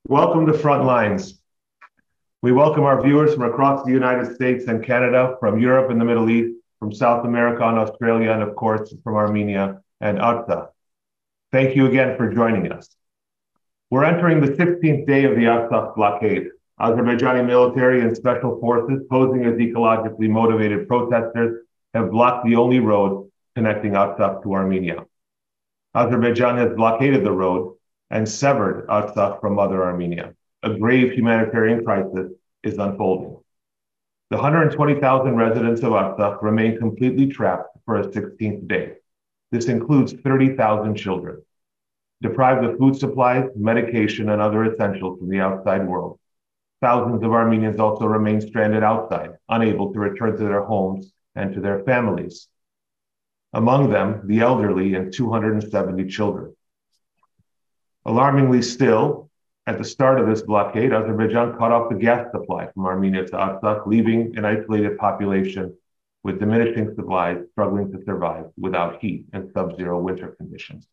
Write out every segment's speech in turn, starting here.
Welcome to Front Lines. We welcome our viewers from across the United States and Canada, from Europe and the Middle East, from South America and Australia, and of course, from Armenia and Artsakh. Thank you again for joining us. We're entering the 16th day of the Artsakh blockade. Azerbaijani military and special forces posing as ecologically motivated protesters have blocked the only road connecting Artsakh to Armenia. Azerbaijan has blockaded the road and severed Artsakh from Mother Armenia. A grave humanitarian crisis is unfolding. The 120,000 residents of Artsakh remain completely trapped for a 16th day. This includes 30,000 children, deprived of food supplies, medication, and other essentials from the outside world. Thousands of Armenians also remain stranded outside, unable to return to their homes and to their families. Among them, the elderly and 270 children. Alarmingly still, at the start of this blockade, Azerbaijan cut off the gas supply from Armenia to Artsakh, leaving an isolated population with diminishing supplies struggling to survive without heat and sub-zero winter conditions.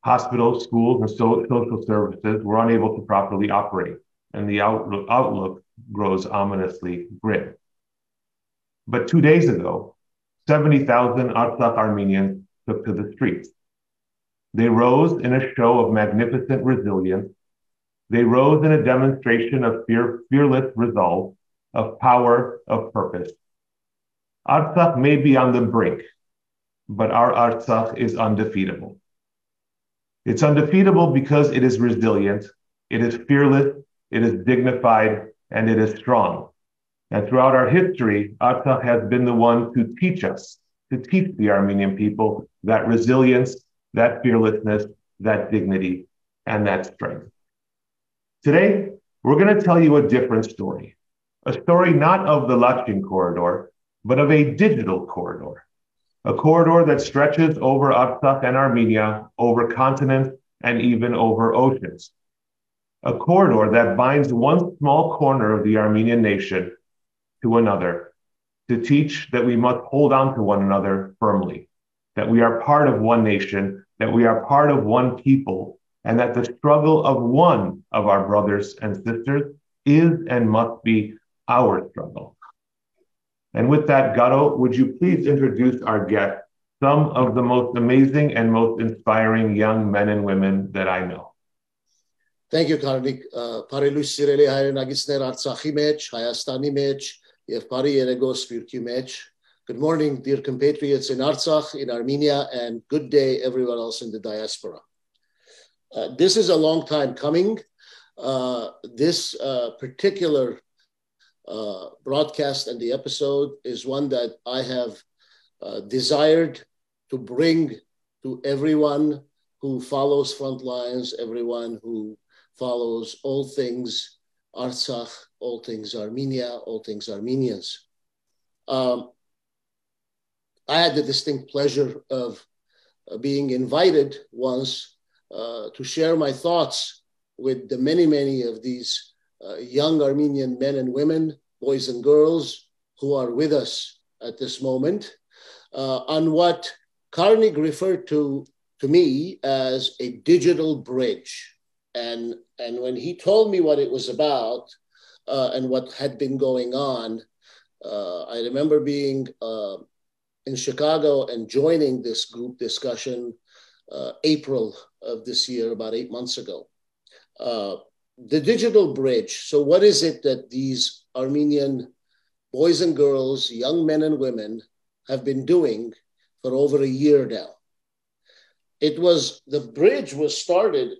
Hospitals, schools, and social services were unable to properly operate, and the outlook grows ominously grim. But 2 days ago, 70,000 Artsakh Armenians took to the streets. They rose in a show of magnificent resilience. They rose in a demonstration of fearless resolve, of power, of purpose. Artsakh may be on the brink, but our Artsakh is undefeatable. It's undefeatable because it is resilient, it is fearless, it is dignified, and it is strong. And throughout our history, Artsakh has been the one to teach the Armenian people that resilience, that fearlessness, that dignity, and that strength. Today, we're going to tell you a different story. A story not of the Lachin corridor, but of a digital corridor. A corridor that stretches over Artsakh and Armenia, over continents, and even over oceans. A corridor that binds one small corner of the Armenian nation to another, to teach that we must hold on to one another firmly, that we are part of one nation, that we are part of one people, and that the struggle of one of our brothers and sisters is and must be our struggle. And with that, Garo, would you please introduce our guests, some of the most amazing and most inspiring young men and women that I know. Thank you, Karnig. Parelus sireli hayranagistner Artsakhi մեջ, Հայաստանի մեջ, եւ Pari Երեգո Սփյուռքի մեջ. Good morning, dear compatriots in Artsakh, in Armenia, and good day everyone else in the diaspora. This is a long time coming. This particular broadcast and the episode is one that I have desired to bring to everyone who follows Frontlines, everyone who follows all things Artsakh, all things Armenia, all things Armenians. I had the distinct pleasure of being invited once to share my thoughts with the many of these young Armenian men and women, boys and girls who are with us at this moment on what Karnig referred to me as a digital bridge. And when he told me what it was about and what had been going on, I remember being in Chicago and joining this group discussion April of this year, about 8 months ago. The digital bridge. So what is it that these Armenian boys and girls, young men and women have been doing for over a year now? The bridge was started,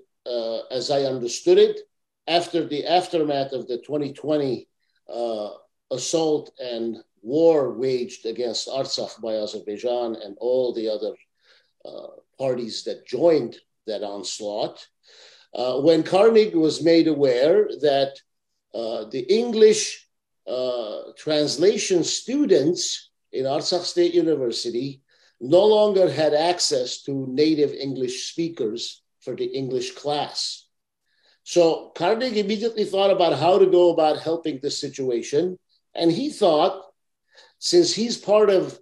as I understood it, after the aftermath of the 2020 assault and war waged against Artsakh by Azerbaijan and all the other parties that joined that onslaught, when Karnig was made aware that the English translation students in Artsakh State University no longer had access to native English speakers for the English class. So Karnig immediately thought about how to go about helping this situation. And he thought, since he's part of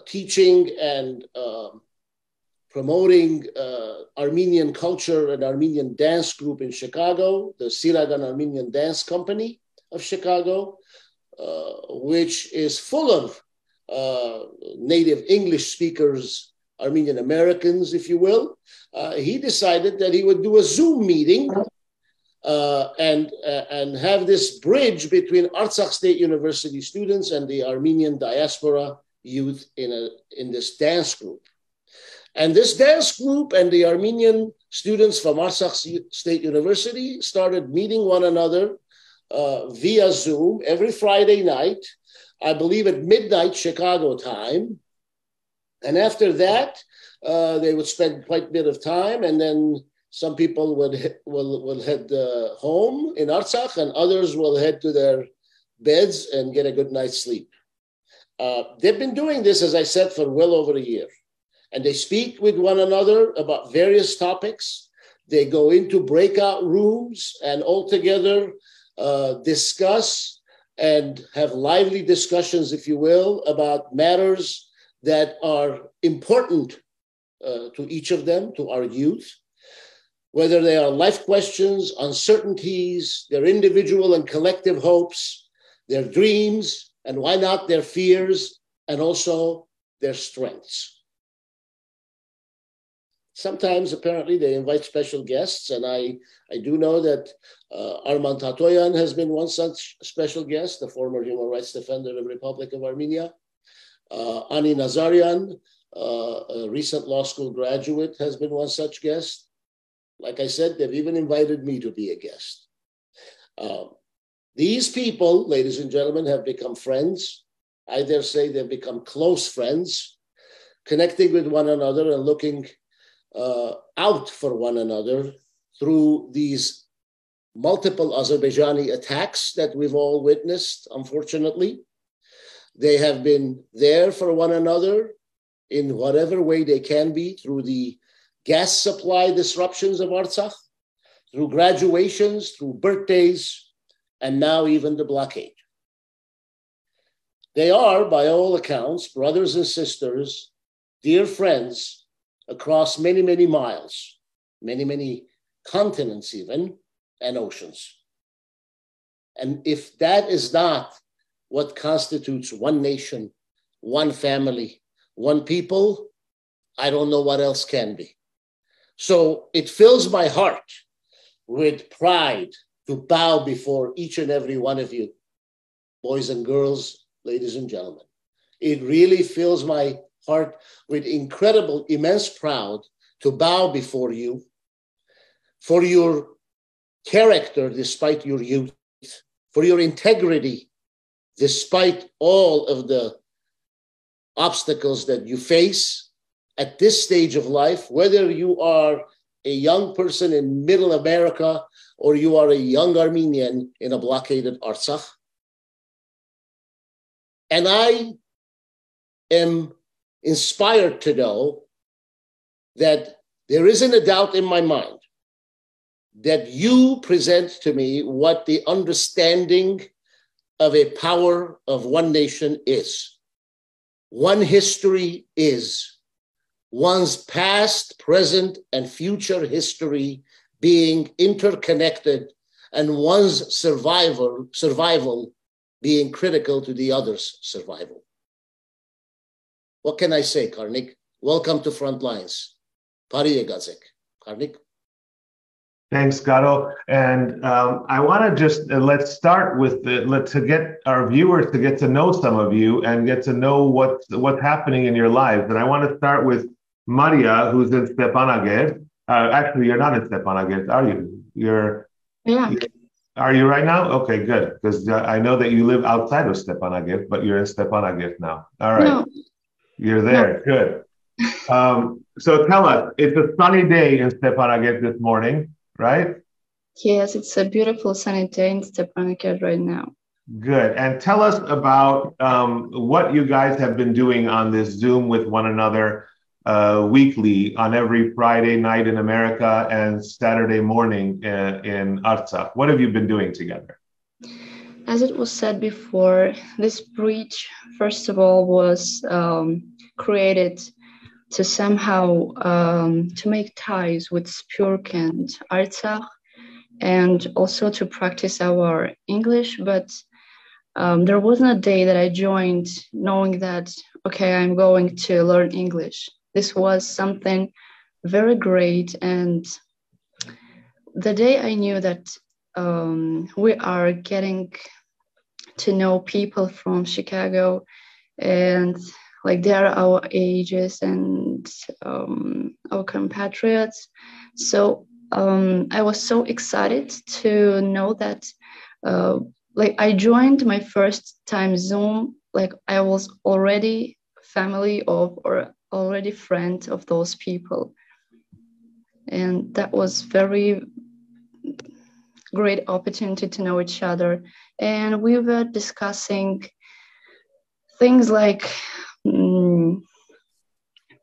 teaching and promoting Armenian culture and Armenian dance group in Chicago, the Siragan Armenian Dance Company of Chicago, which is full of native English speakers, Armenian Americans, if you will. He decided that he would do a Zoom meeting and have this bridge between Artsakh State University students and the Armenian diaspora youth in this dance group. And this dance group and the Armenian students from Artsakh State University started meeting one another via Zoom every Friday night, I believe at midnight Chicago time. And after that, they would spend quite a bit of time, and then some people will head home in Artsakh, and others will head to their beds and get a good night's sleep. They've been doing this, as I said, for well over a year. And they speak with one another about various topics. They go into breakout rooms and all together discuss and have lively discussions, if you will, about matters that are important to each of them, to our youth, whether they are life questions, uncertainties, their individual and collective hopes, their dreams, and why not their fears, and also their strengths. Sometimes, apparently, they invite special guests, and I do know that Arman Tatoyan has been one such special guest, the former human rights defender of the Republic of Armenia. Ani Ghazarian, a recent law school graduate, has been one such guest. Like I said, they've even invited me to be a guest. These people, ladies and gentlemen, have become friends. I dare say they've become close friends, connecting with one another and looking out for one another through these multiple Azerbaijani attacks that we've all witnessed, unfortunately. They have been there for one another in whatever way they can be, through the gas supply disruptions of Artsakh, through graduations, through birthdays, and now even the blockade. They are, by all accounts, brothers and sisters, dear friends, across many, many miles, many, many continents even, and oceans. And if that is not what constitutes one nation, one family, one people, I don't know what else can be. So it fills my heart with pride to bow before each and every one of you, boys and girls, ladies and gentlemen. It really fills my heart with incredible, immense pride to bow before you for your character despite your youth, for your integrity despite all of the obstacles that you face at this stage of life, whether you are a young person in middle America or you are a young Armenian in a blockaded Artsakh. And I am inspired to know that there isn't a doubt in my mind that you present to me what the understanding of a power of one nation is. One history is. One's past, present, and future history being interconnected, and one's survival being critical to the other's survival. What can I say, Karnig? Welcome to Frontlines. Pariye Gazek. Karnig? Thanks, Garo. And I want to just, let's start with, to get our viewers to get to know some of you and get to know what's happening in your lives. And I want to start with Maria, who's in Stepanakert. Actually, you're not in Stepanakert, are you? Yeah. Are you right now? Okay, good. Because I know that you live outside of Stepanakert, but you're in Stepanakert now. All right. No. You're there. No. Good. So tell us, it's a sunny day in Stepanakert this morning, right? Yes, it's a beautiful sunny day in Stepanakert right now. Good. And tell us about what you guys have been doing on this Zoom with one another weekly on every Friday night in America and Saturday morning in Artsakh. What have you been doing together? As it was said before, this bridge, first of all, was created to somehow to make ties with Spurk and Artsakh, and also to practice our English. But there wasn't a day that I joined knowing that, okay, I'm going to learn English. This was something very great. And the day I knew that we are getting to know people from Chicago, and like they are our ages and our compatriots. So I was so excited to know that like I joined my first time Zoom, like I was already family of or already friend of those people. And that was very great opportunity to know each other. And we were discussing things like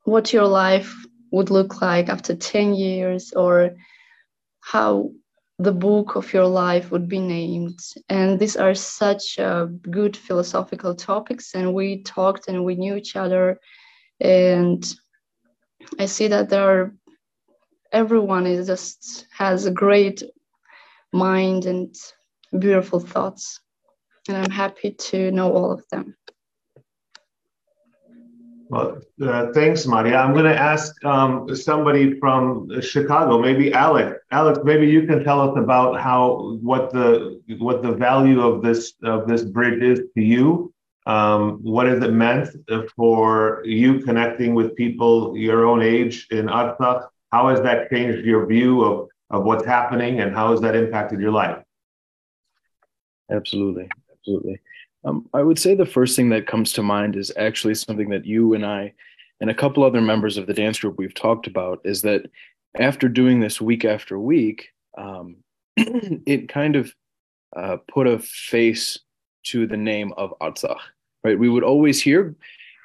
what your life would look like after 10 years, or how the book of your life would be named. And these are such good philosophical topics, and we talked and we knew each other. And I see that everyone is just has a great mind and beautiful thoughts, and I'm happy to know all of them. Well, thanks, Maria. I'm going to ask somebody from Chicago, maybe Alex. Alex, maybe you can tell us about what the value of this bridge is to you. What has it meant for you connecting with people your own age in Artsakh? How has that changed your view of what's happening, and how has that impacted your life? Absolutely. I would say the first thing that comes to mind is actually something that you and I and a couple other members of the dance group we've talked about, is that after doing this week after week, it kind of put a face to the name of Artsakh, right? We would always hear,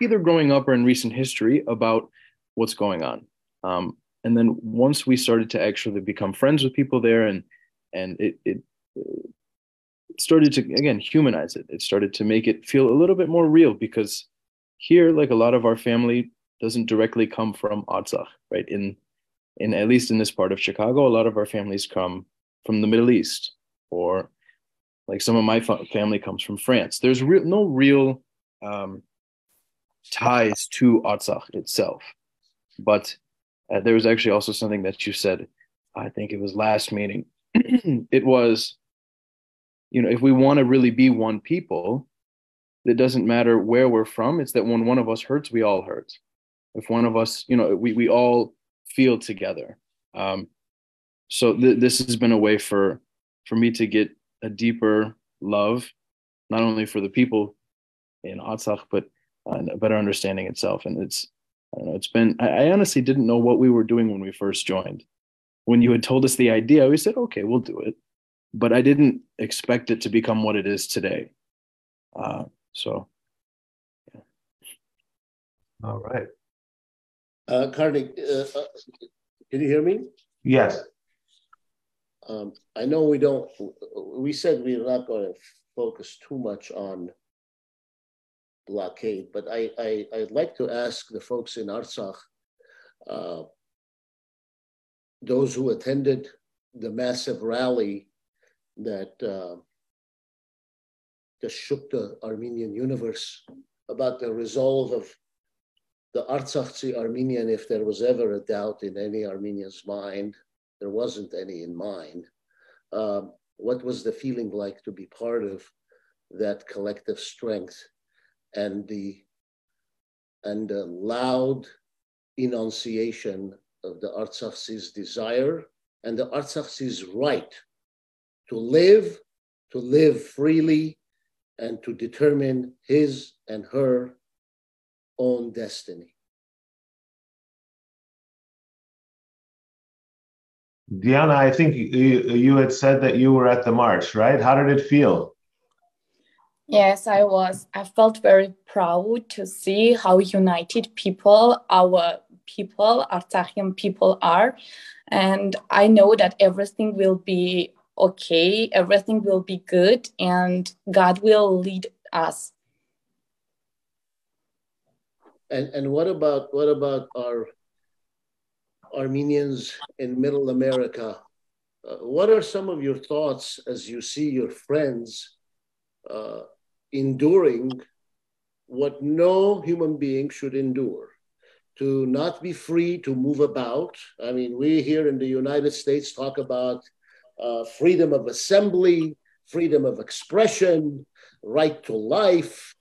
either growing up or in recent history, about what's going on. And then once we started to actually become friends with people there, and it started to, again, humanize it. It started to make it feel a little bit more real, because here, like, a lot of our family doesn't directly come from Artsakh, right? In at least in this part of Chicago, a lot of our families come from the Middle East, or like some of my family comes from France. There's no real ties to Artsakh itself. But there was actually also something that you said, I think it was last meeting. It was, if we want to really be one people, it doesn't matter where we're from. It's that when one of us hurts, we all hurt. If one of us, we all feel together. So this has been a way for me to get a deeper love, not only for the people in Artsakh, but a better understanding itself. And I honestly didn't know what we were doing when we first joined. When you had told us the idea, we said, okay, we'll do it. But I didn't expect it to become what it is today. Yeah. All right. Karnig, can you hear me? Yes. I know we said we're not going to focus too much on blockade, but I'd like to ask the folks in Artsakh, those who attended the massive rally that just shook the Armenian universe, about the resolve of the Artsakh Armenian. If there was ever a doubt in any Armenian's mind, there wasn't any in mine. What was the feeling like to be part of that collective strength and the loud enunciation of the Artsakh's desire and the Artsakh's right to live freely, and to determine his and her own destiny? Diana, I think you had said that you were at the march, right? How did it feel? Yes, I was. I felt very proud to see how united our people, Artsakhian people are. And I know that everything will be okay, everything will be good, and God will lead us. And what about our Armenians in Middle America? What are some of your thoughts as you see your friends enduring what no human being should endure? To not be free to move about. I mean, we here in the United States talk about freedom of assembly, freedom of expression, right to life,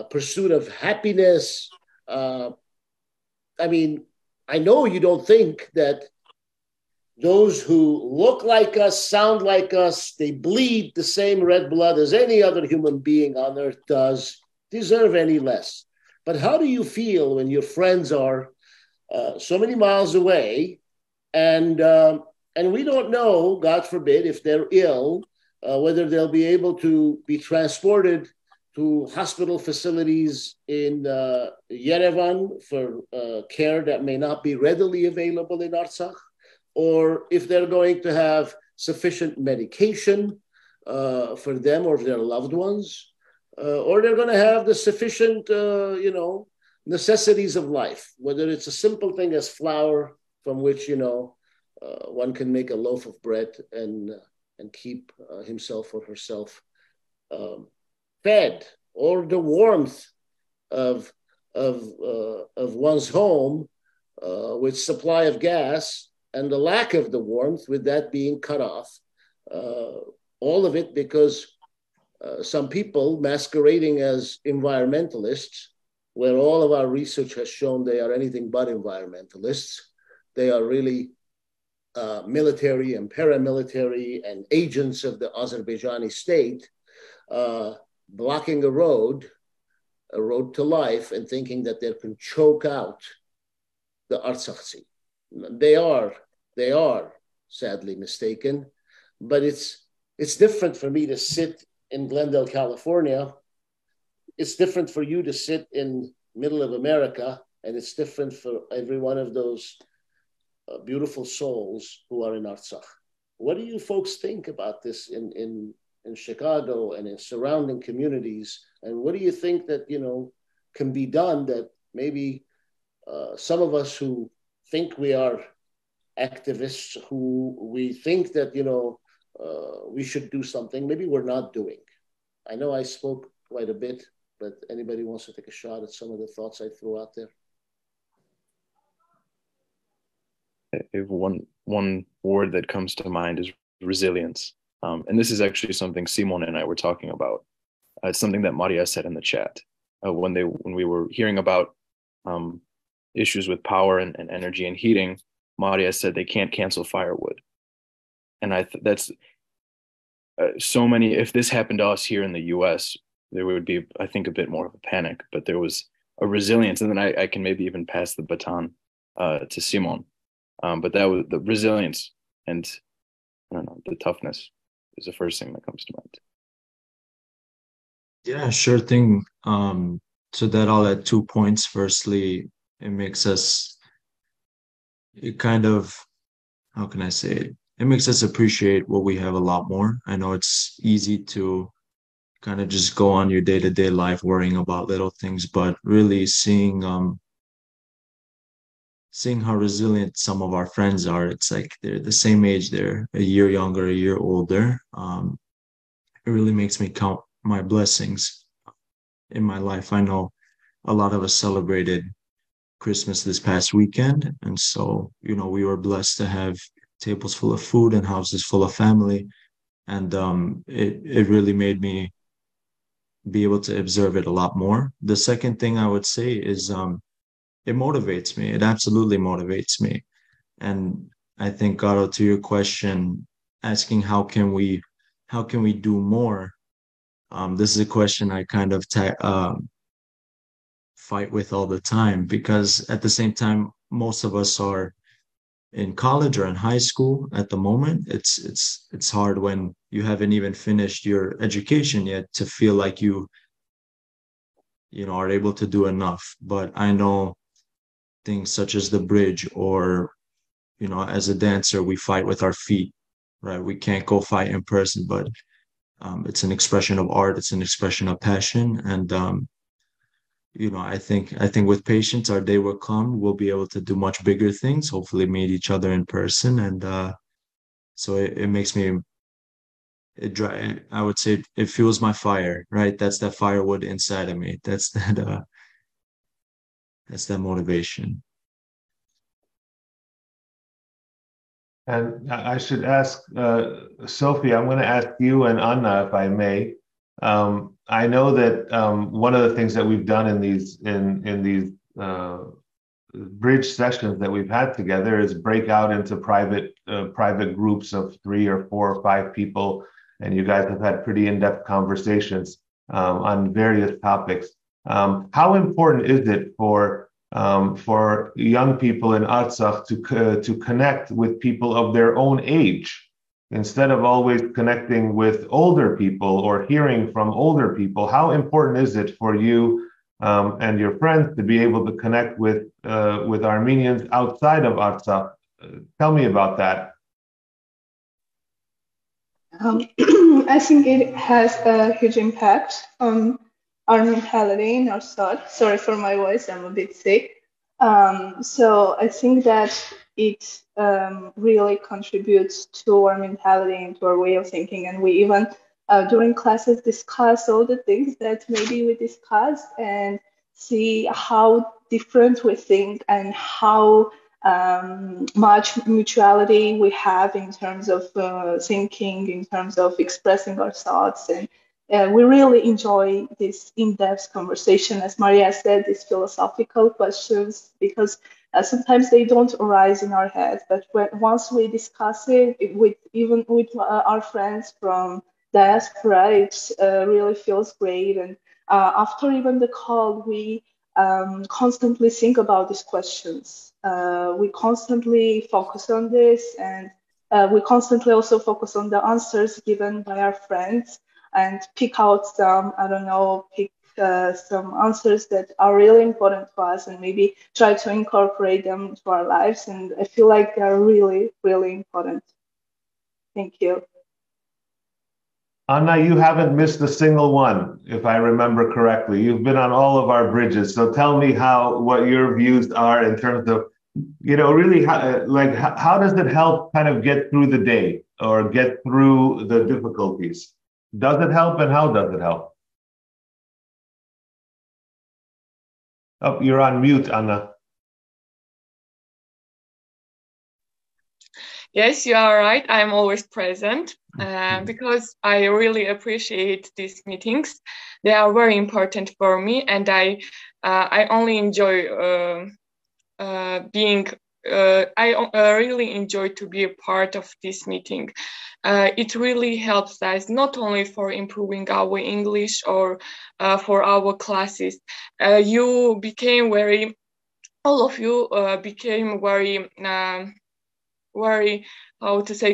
pursuit of happiness. I mean, I know you don't think that those who look like us, sound like us, they bleed the same red blood as any other human being on earth does, deserve any less. But how do you feel when your friends are so many miles away and we don't know, God forbid, if they're ill, whether they'll be able to be transported to hospital facilities in Yerevan for care that may not be readily available in Artsakh, or if they're going to have sufficient medication for them or their loved ones, or they're going to have the sufficient, necessities of life, whether it's a simple thing as flour from which, one can make a loaf of bread and keep himself or herself fed, or the warmth of one's home with supply of gas and the lack of the warmth with that being cut off. All of it because some people masquerading as environmentalists, where all of our research has shown they are anything but environmentalists. They are really military and paramilitary and agents of the Azerbaijani state, blocking a road to life, and thinking that they can choke out the Artsakh. They are sadly mistaken, but it's different for me to sit in Glendale, California. It's different for you to sit in middle of America, and it's different for every one of those beautiful souls who are in Artsakh. What do you folks think about this in Chicago and in surrounding communities? And what do you think that, can be done that maybe some of us who think we are activists, who we think that, we should do something, maybe we're not doing? I know I spoke quite a bit, but anybody wants to take a shot at some of the thoughts I threw out there? If one word that comes to mind is resilience. And this is actually something Simon and I were talking about. It's something that Maria said in the chat when we were hearing about issues with power and energy and heating. Maria said they can't cancel firewood, and that's so many. If this happened to us here in the U.S., there would be, I think, a bit more of a panic. But there was a resilience, and then I can maybe even pass the baton to Simon. But that was the resilience and, I don't know, the toughness is the first thing that comes to mind. Yeah, sure thing. So that I'll add 2 points. Firstly, it makes us, how can I say it? It makes us appreciate what we have a lot more. I know it's easy to kind of just go on your day-to-day life worrying about little things, but really seeing how resilient some of our friends are. It's like they're the same age, they're a year younger, a year older. It really makes me count my blessings in my life. I know a lot of us celebrated Christmas this past weekend, and so, we were blessed to have tables full of food and houses full of family, and it really made me be able to observe it a lot more. The second thing I would say is it motivates me. It absolutely motivates me. And I think, Garo, to your question, asking how can we do more? This is a question I kind of fight with all the time, because at the same time, most of us are in college or in high school at the moment. It's hard when you haven't even finished your education yet to feel like you are able to do enough. But I know things such as the bridge, or as a dancer, we fight with our feet, right? We can't go fight in person, but it's an expression of art, it's an expression of passion. And I think with patience, our day will come. We'll be able to do much bigger things. Hopefully, meet each other in person, and so it makes me. I would say it fuels my fire, right? That's that firewood inside of me. That's that motivation. And I should ask Sophie, I'm going to ask you and Anna, if I may. I know that one of the things that we've done in these bridge sessions that we've had together is break out into private groups of 3 or 4 or 5 people, and you guys have had pretty in-depth conversations on various topics. How important is it for young people in Artsakh to connect with people of their own age, instead of always connecting with older people or hearing from older people? How important is it for you and your friends to be able to connect with Armenians outside of Artsakh? Tell me about that. I think it has a huge impact on our mentality and our thought. Sorry for my voice, I'm a bit sick. So I think that it really contributes to our mentality and to our way of thinking. And we even during classes discuss all the things that maybe we discussed and see how different we think and how much mutuality we have in terms of thinking, in terms of expressing our thoughts. And we really enjoy this in-depth conversation, as Maria said, these philosophical questions, because sometimes they don't arise in our heads, but once we discuss it with our friends from diaspora, it really feels great. And after even the call, we constantly think about these questions. We constantly focus on this, and we constantly also focus on the answers given by our friends and pick out some, some answers that are really important to us and maybe try to incorporate them into our lives. And I feel like they're really, really important. Thank you. Anna, you haven't missed a single one, if I remember correctly. You've been on all of our bridges. So tell me what your views are in terms of, really how does it help kind of get through the day or get through the difficulties? Does it help, and how does it help? Oh, you're on mute, Anna. Yes, you are right. I'm always present because I really appreciate these meetings. They are very important for me, and I only enjoy being. I really enjoy to be a part of this meeting. It really helps us not only for improving our English or for our classes. All of you became very,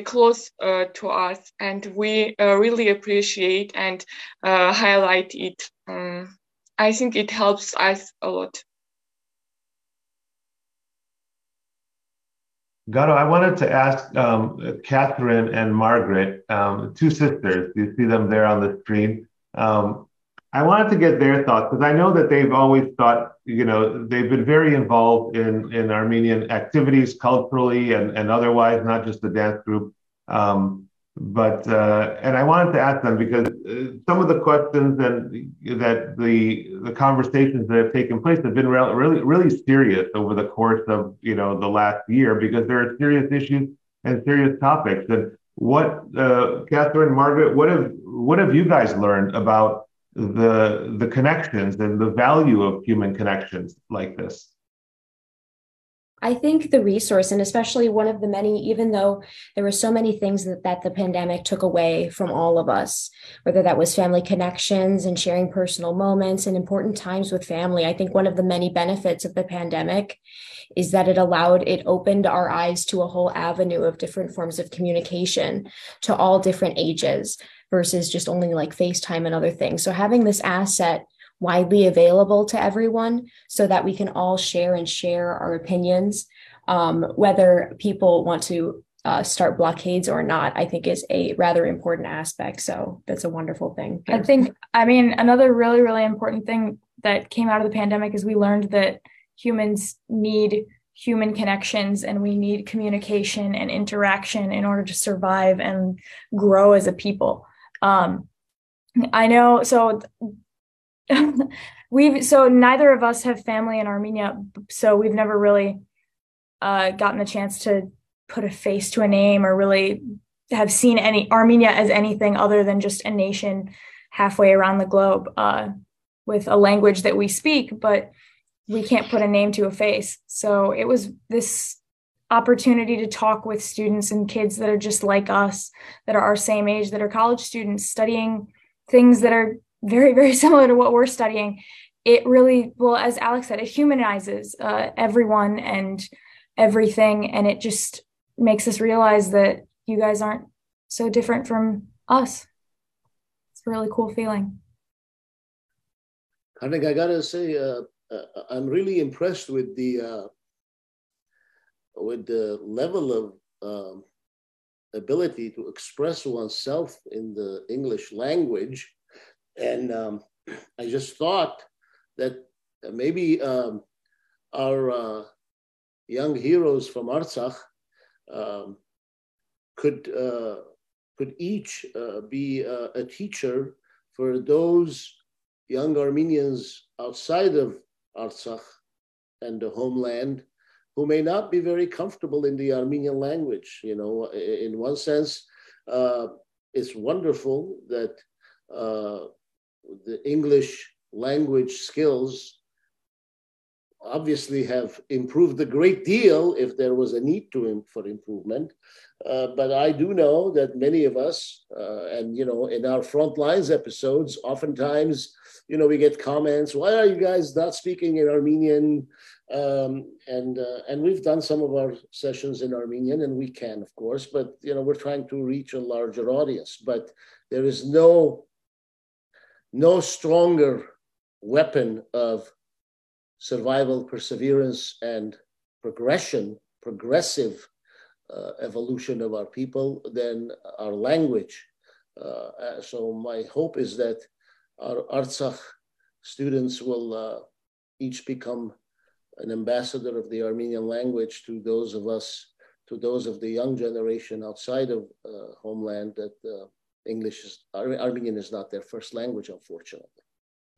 close to us, and we really appreciate and highlight it. I think it helps us a lot. Garo, I wanted to ask Catherine and Margaret, 2 sisters. You see them there on the screen. I wanted to get their thoughts, because I know that they've always thought, they've been very involved in Armenian activities culturally and otherwise, not just the dance group. And I wanted to ask them, because some of the questions that the conversations that have taken place have been really, really serious over the course of, the last year, because there are serious issues and serious topics. And Catherine, Margaret, what have you guys learned about the connections and the value of human connections like this? I think the resource, and especially one of the many, even though there were so many things that the pandemic took away from all of us, whether that was family connections and sharing personal moments and important times with family, I think one of the many benefits of the pandemic is that it opened our eyes to a whole avenue of different forms of communication to all different ages versus just only like FaceTime and other things. So having this asset widely available to everyone so that we can all share our opinions, whether people want to start blockades or not, I think is a rather important aspect. So that's a wonderful thing. I think, another really, really important thing that came out of the pandemic is we learned that humans need human connections and we need communication and interaction in order to survive and grow as a people. I know, so neither of us have family in Armenia, so we've never really gotten a chance to put a face to a name or really have seen any Armenia as anything other than just a nation halfway around the globe with a language that we speak, but we can't put a name to a face. So it was this opportunity to talk with students and kids that are just like us, that are our same age, that are college students studying things that are very, very similar to what we're studying. It really, well, as Alex said, it humanizes everyone and everything. And it just makes us realize that you guys aren't so different from us. It's a really cool feeling. Karnig, I gotta say, I'm really impressed with the level of ability to express oneself in the English language. And I just thought that maybe our young heroes from Artsakh could each be a teacher for those young Armenians outside of Artsakh and the homeland who may not be very comfortable in the Armenian language. You know, in one sense, it's wonderful that the English language skills obviously have improved a great deal if there was a need for improvement. But I do know that many of us, and you know, in our front lines episodes, oftentimes, you know, we get comments, why are you guys not speaking in Armenian? And we've done some of our sessions in Armenian, and we can, of course, but you know, we're trying to reach a larger audience. But there is no stronger weapon of survival, perseverance, and progressive evolution of our people than our language. So my hope is that our Artsakh students will each become an ambassador of the Armenian language to those of the young generation outside of homeland that Armenian is not their first language, unfortunately.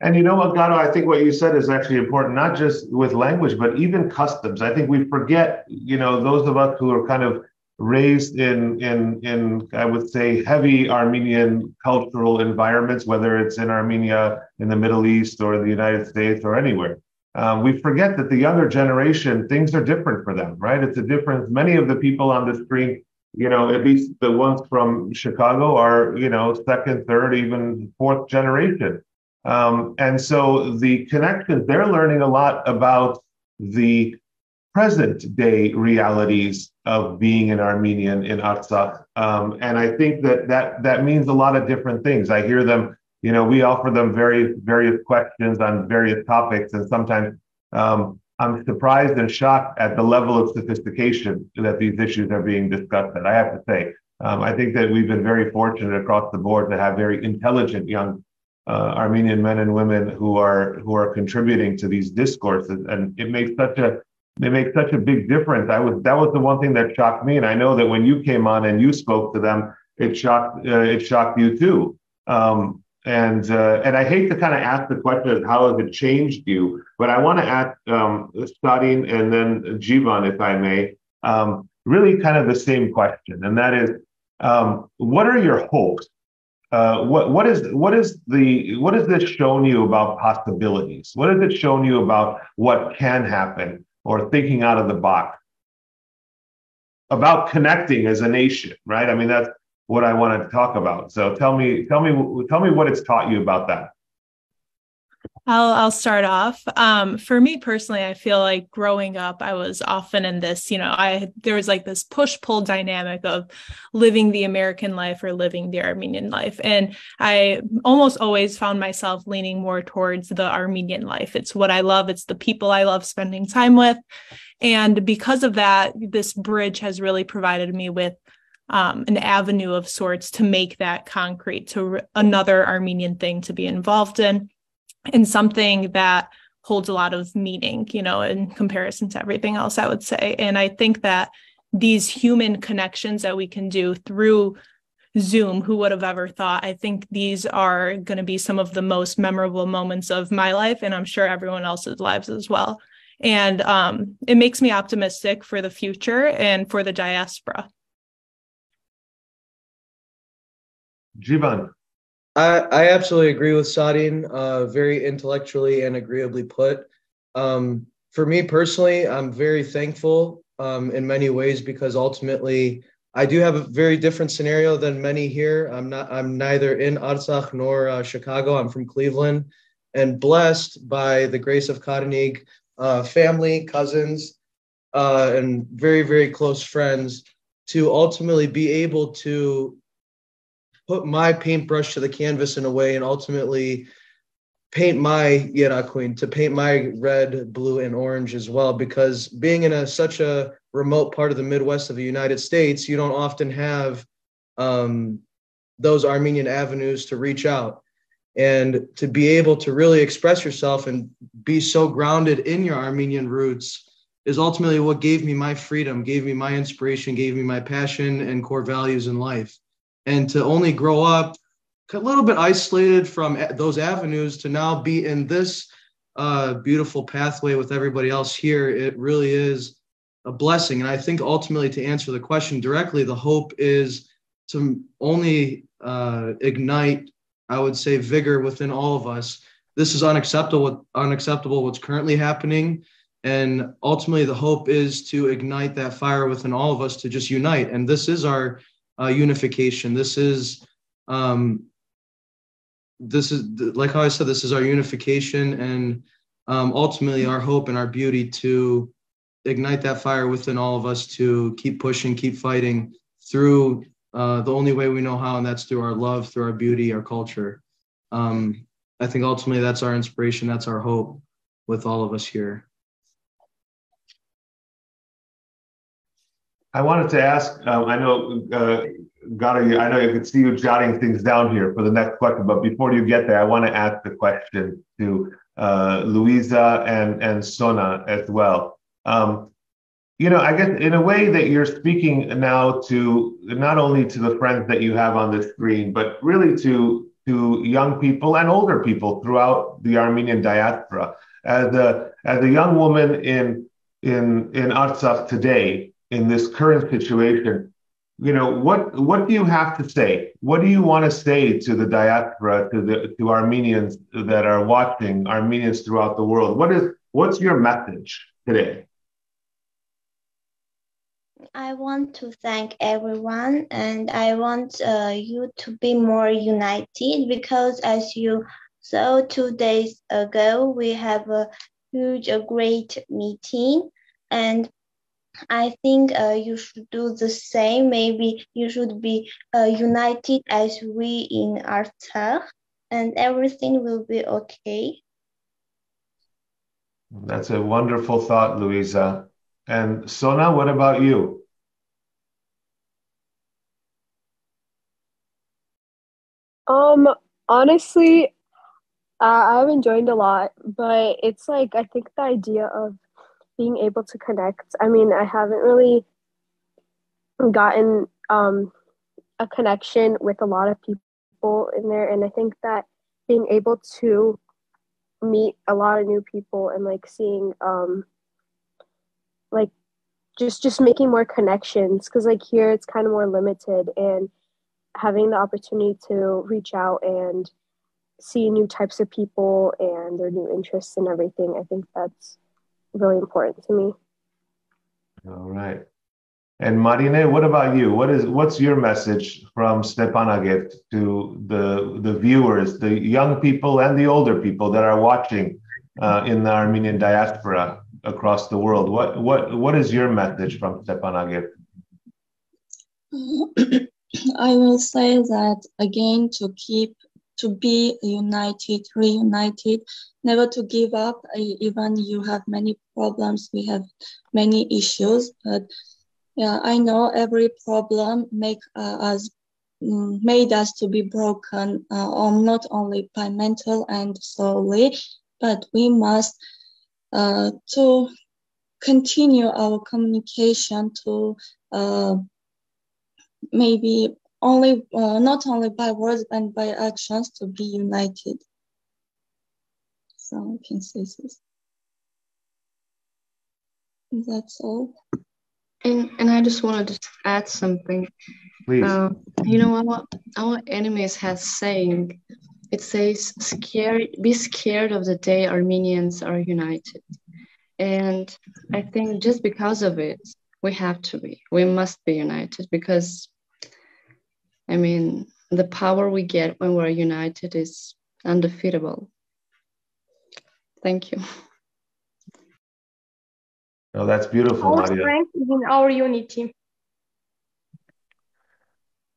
And you know what, Garo, I think what you said is actually important, not just with language, but even customs. I think we forget, you know, those of us who are kind of raised in I would say, heavy Armenian cultural environments, whether it's in Armenia, in the Middle East, or the United States, or anywhere. We forget that the younger generation, things are different for them, right? It's a difference. Many of the people on the screen, you know, at least the ones from Chicago are, you know, second, third, even fourth generation. And so the connections, they're learning a lot about the present day realities of being an Armenian in Artsakh. And I think that means a lot of different things. I hear them, you know, we offer them various questions on various topics. And sometimes I'm surprised and shocked at the level of sophistication that these issues are being discussed at, I have to say. I think that we've been very fortunate across the board to have very intelligent young Armenian men and women who are contributing to these discourses, and it makes such a big difference. That was the one thing that shocked me, and I know that when you came on and you spoke to them, it shocked you too. And I hate to kind of ask the question of how has it changed you, but I want to ask Stadin and then Jivan, if I may, really kind of the same question, and that is, what are your hopes? What has this shown you about possibilities? What has it shown you about what can happen, or thinking out of the box, about connecting as a nation, right? I mean, that's what I wanted to talk about. So tell me what it's taught you about that. I'll start off. For me personally, I feel like growing up, I was often in this, you know, there was like this push-pull dynamic of living the American life or living the Armenian life. And I almost always found myself leaning more towards the Armenian life. It's what I love. It's the people I love spending time with. And because of that, this bridge has really provided me with an avenue of sorts to make that concrete, to another Armenian thing to be involved in. and something that holds a lot of meaning, you know, in comparison to everything else, I would say. And I think that these human connections that we can do through Zoom, who would have ever thought? I think these are going to be some of the most memorable moments of my life, and I'm sure everyone else's lives as well. And it makes me optimistic for the future and for the diaspora. Yerevan. I absolutely agree with Sadin, very intellectually and agreeably put. For me personally, I'm very thankful in many ways because ultimately I do have a very different scenario than many here. I'm neither in Artsakh nor Chicago. I'm from Cleveland, and blessed by the grace of Karnig, family, cousins, and very, very close friends to ultimately be able to put my paintbrush to the canvas in a way and ultimately paint my Yerevan, to paint my red, blue, and orange as well, because being in such a remote part of the Midwest of the United States, you don't often have those Armenian avenues to reach out. And to be able to really express yourself and be so grounded in your Armenian roots is ultimately what gave me my freedom, gave me my inspiration, gave me my passion and core values in life. And to only grow up a little bit isolated from those avenues to now be in this beautiful pathway with everybody else here, it really is a blessing. And I think ultimately, to answer the question directly, the hope is to only ignite, I would say, vigor within all of us. This is unacceptable what's currently happening. And ultimately, the hope is to ignite that fire within all of us to just unite. And this is our unification. This is, like how I said, this is our unification and ultimately our hope and our beauty to ignite that fire within all of us to keep pushing, keep fighting through the only way we know how, and that's through our love, through our beauty, our culture. I think ultimately that's our inspiration, that's our hope with all of us here. I wanted to ask, I know, Garo, I know you could see you jotting things down here for the next question, but before you get there, I want to ask the question to Louisa and Sona as well. You know, I guess in a way that you're speaking now to not only to the friends that you have on the screen, but really to young people and older people throughout the Armenian diaspora. As a young woman in Artsakh today, in this current situation, you know, what do you have to say? What do you want to say to the diaspora, to Armenians that are watching, Armenians throughout the world? What's your message today? I want to thank everyone, and I want you to be more united, because as you saw 2 days ago, we have a great meeting, and I think you should do the same. Maybe you should be united as we in Artsakh, and everything will be okay. That's a wonderful thought, Louisa. And Sona, what about you? Honestly, I've enjoyed a lot, but it's like, I think the idea of being able to connect. I mean, I haven't really gotten a connection with a lot of people in there, and I think that being able to meet a lot of new people and like seeing like just making more connections, because like here it's kind of more limited, and having the opportunity to reach out and see new types of people and their new interests and everything, I think that's really important to me. All right. And Marine, what about you? What's your message from Stepanakert to the viewers, the young people and the older people that are watching in the Armenian diaspora across the world? What is your message from Stepanakert? I will say that again, to be united, reunited, never to give up. Even you have many problems, we have many issues, but yeah, I know every problem make us made us to be broken, not only by mental and solely, but we must to continue our communication to maybe only not only by words and by actions to be united. So I can say this. That's all. And I just wanted to add something. Please. You know, our enemies has saying, it says, be scared of the day Armenians are united. And I think just because of it, we must be united, because, I mean, the power we get when we're united is undefeatable. Thank you. Oh, that's beautiful, Our Nadia. strength is in our unity.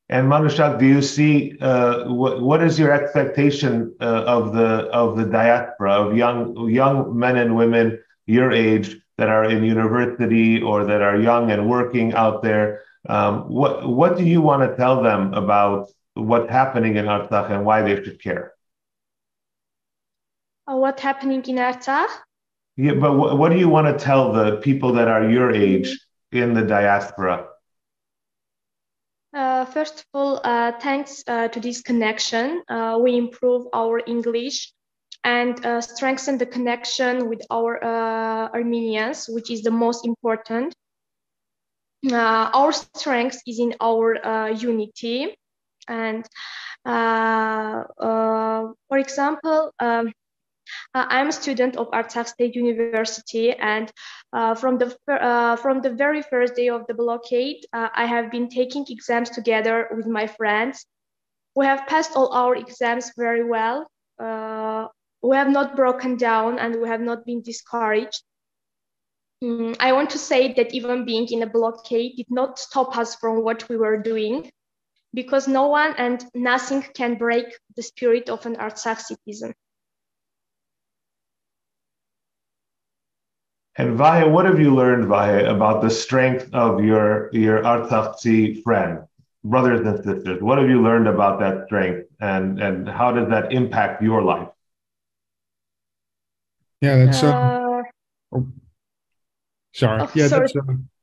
And Manushak, do you see what is your expectation of the diaspora, of young men and women your age that are in university or that are young and working out there? What do you want to tell them about what's happening in Artsakh and why they should care? What's happening in Artsakh? Yeah, but what do you want to tell the people that are your age in the diaspora? First of all, thanks to this connection, we improve our English and strengthen the connection with our Armenians, which is the most important. Our strength is in our unity. And for example, I'm a student of Artsakh State University, and from the very first day of the blockade, I have been taking exams together with my friends. We have passed all our exams very well. We have not broken down and we have not been discouraged. I want to say that even being in a blockade did not stop us from what we were doing, because no one and nothing can break the spirit of an Artsakh citizen. And Vaya, what have you learned, Vaya, about the strength of your Artsakh friend, brothers and sisters? What have you learned about that strength, and how does that impact your life? Yeah, that's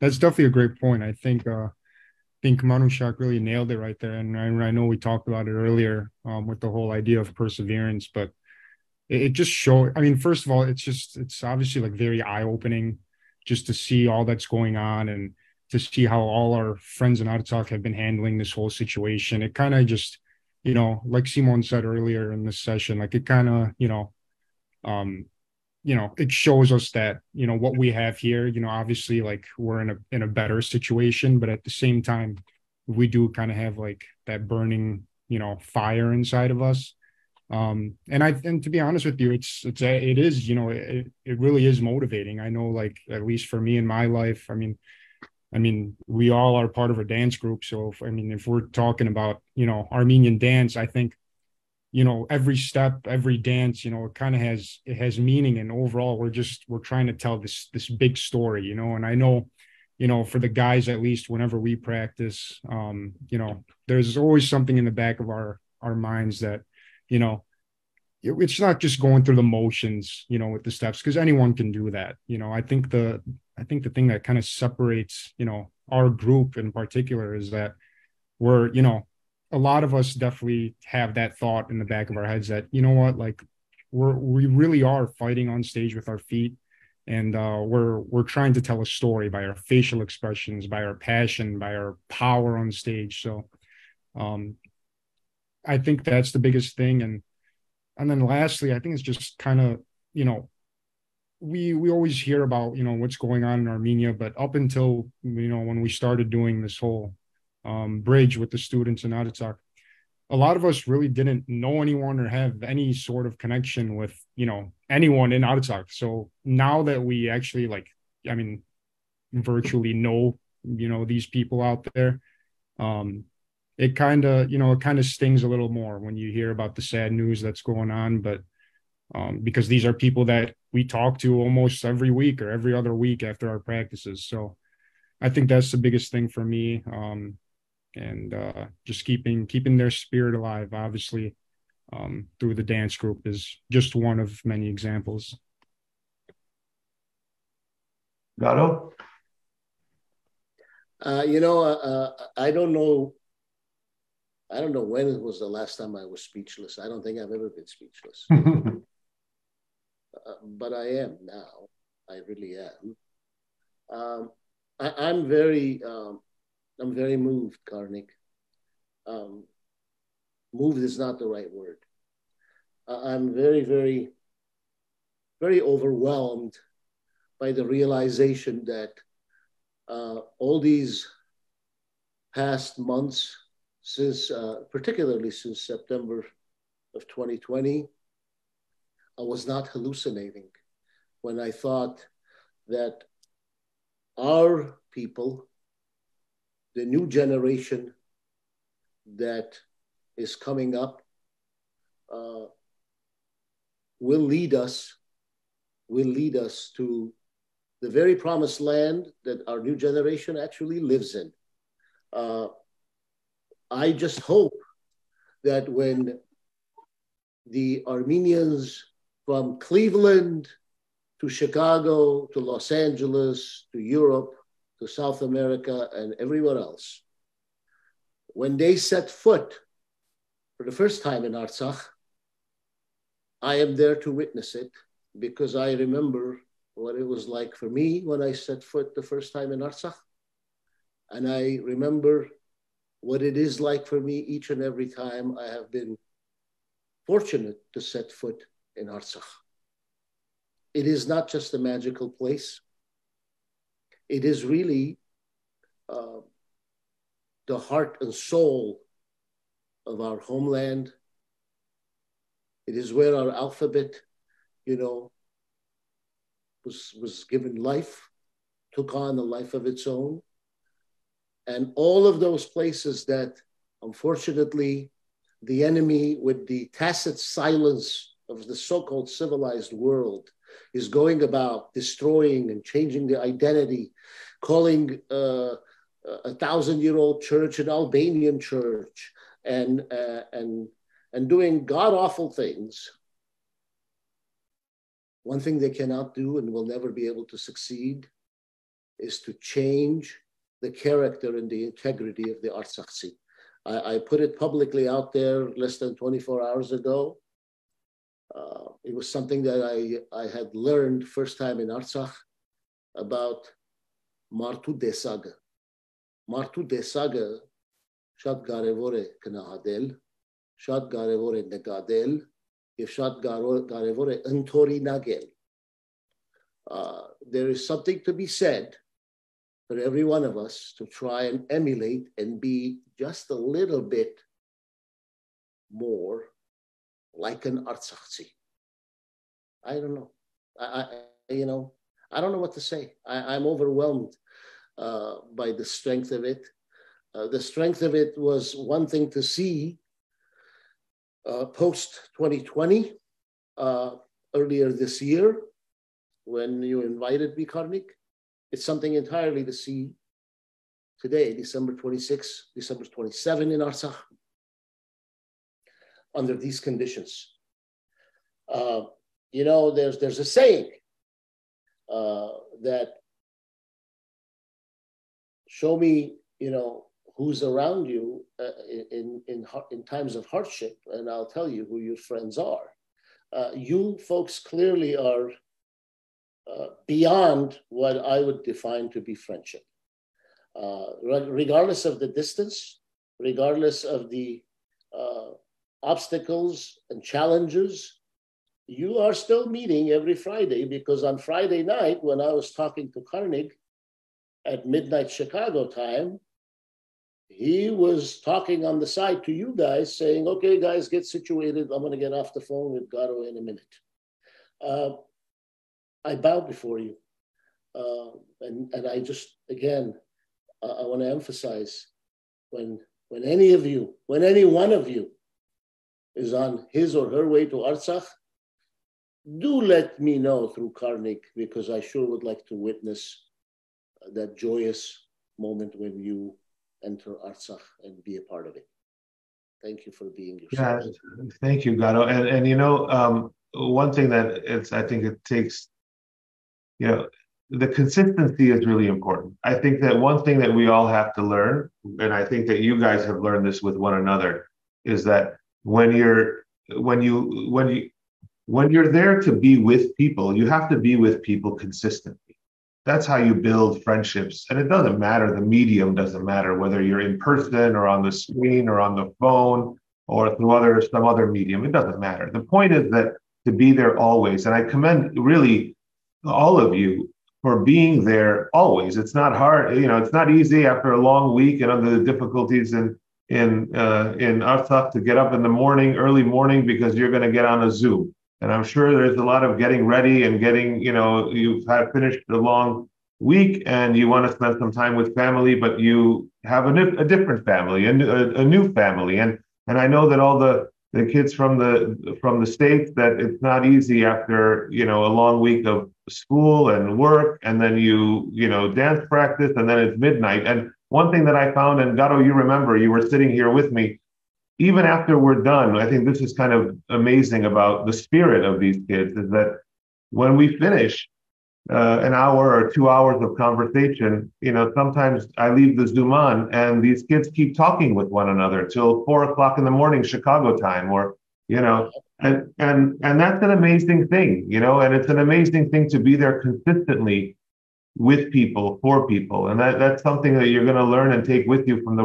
that's definitely a great point. I think Manushak really nailed it right there, and I know we talked about it earlier with the whole idea of perseverance, but it just showed. I mean, first of all, it's obviously like very eye-opening just to see all that's going on and to see how all our friends in Artsakh have been handling this whole situation. It kind of just, like Simon said earlier in this session, like it kind of, it shows us that, what we have here, obviously like we're in a better situation, but at the same time, we do kind of have like that burning, fire inside of us. And to be honest with you, it is, it really is motivating. I know, like, at least for me in my life, I mean, we all are part of a dance group. So if we're talking about, Armenian dance, I think, every step, every dance, it kind of has meaning. And overall, we're trying to tell this big story, and I know, for the guys, at least whenever we practice, there's always something in the back of our minds that, it's not just going through the motions, with the steps, because anyone can do that. I think the thing that kind of separates, our group in particular is that we're, a lot of us definitely have that thought in the back of our heads that, like we really are fighting on stage with our feet, and we're trying to tell a story by our facial expressions, by our passion, by our power on stage. So I think that's the biggest thing. And then lastly, I think it's just kind of, we always hear about, what's going on in Armenia, but up until, when we started doing this whole bridge with the students in Artsakh, a lot of us really didn't know anyone or have any sort of connection with, anyone in Artsakh. So now that we actually virtually know, these people out there, it kind of stings a little more when you hear about the sad news that's going on, but because these are people that we talk to almost every week or every other week after our practices. So I think that's the biggest thing for me. and just keeping their spirit alive, obviously, through the dance group is just one of many examples. Garo? I don't know when it was the last time I was speechless. I don't think I've ever been speechless. But I am now. I really am. I'm very moved, Karnig. Moved is not the right word. I'm very, very, very overwhelmed by the realization that all these past months, particularly since September of 2020, I was not hallucinating when I thought that our people, the new generation that is coming up, will lead us to the very promised land that our new generation actually lives in. I just hope that when the Armenians from Cleveland to Chicago to Los Angeles to Europe to South America and everywhere else, when they set foot for the first time in Artsakh, I am there to witness it, because I remember what it was like for me when I set foot the first time in Artsakh. And I remember what it is like for me each and every time I have been fortunate to set foot in Artsakh. It is not just a magical place. It is really the heart and soul of our homeland. It is where our alphabet, was given life, took on a life of its own. And all of those places that, unfortunately, the enemy, with the tacit silence of the so-called civilized world, is going about destroying and changing the identity, calling a 1,000-year-old church an Albanian church, and doing god-awful things. One thing they cannot do and will never be able to succeed is to change the character and the integrity of the Artsakh. I put it publicly out there less than 24 hours ago. It was something that I had learned first time in Artsakh about Martu Desaga. Martu Desaga, Shat Garevore Knahadel, Shat Garevore Negadel, Shat Garevore Entori Nagel. There is something to be said for every one of us to try and emulate and be just a little bit more like an Artsakh. I don't know. I don't know what to say. I'm overwhelmed by the strength of it. The strength of it was one thing to see post 2020, earlier this year, when you invited me, Karnig. It's something entirely to see today, December 26, December 27 in Artsakh, under these conditions. There's a saying that show me, who's around you in times of hardship, and I'll tell you who your friends are. You folks clearly are beyond what I would define to be friendship. Regardless of the distance, regardless of the obstacles and challenges, you are still meeting every Friday, because on Friday night, when I was talking to Karnig at midnight Chicago time, he was talking on the side to you guys saying, okay, guys, get situated. I'm going to get off the phone with Garo in a minute. I bow before you. And I just, again, I want to emphasize when any one of you is on his or her way to Artsakh, do let me know through Karnig, because I sure would like to witness that joyous moment when you enter Artsakh and be a part of it. Thank you for being Yeah, yourself. thank you, Garo. And you know, one thing that I think it takes, you know, the consistency is really important. I think that one thing that we all have to learn, and I think that you guys have learned this with one another, is that when you're there to be with people, you have to be with people consistently. That's how you build friendships. And it doesn't matter, the medium doesn't matter, whether you're in person or on the screen or on the phone or through some other medium, it doesn't matter. The point is that to be there always. And I commend really all of you for being there always. It's not hard, you know, it's not easy after a long week and under the difficulties in Artsakh to get up in the morning, early morning, because you're going to get on a Zoom. And I'm sure there's a lot of getting ready and getting, you know, you've finished a long week and you want to spend some time with family, but you have a different family and a new family. And I know that all the kids from the States, that it's not easy after, you know, a long week of school and work, and then you know, dance practice, and then it's midnight. And one thing that I found, and Garo, you remember, you were sitting here with me, even after we're done, I think this is kind of amazing about the spirit of these kids, is that when we finish an hour or 2 hours of conversation, you know, sometimes I leave the Zoom on and these kids keep talking with one another till 4 o'clock in the morning, Chicago time, or, you know, and that's an amazing thing, you know, and it's an amazing thing to be there consistently with people, for people. And that's something that you're going to learn and take with you for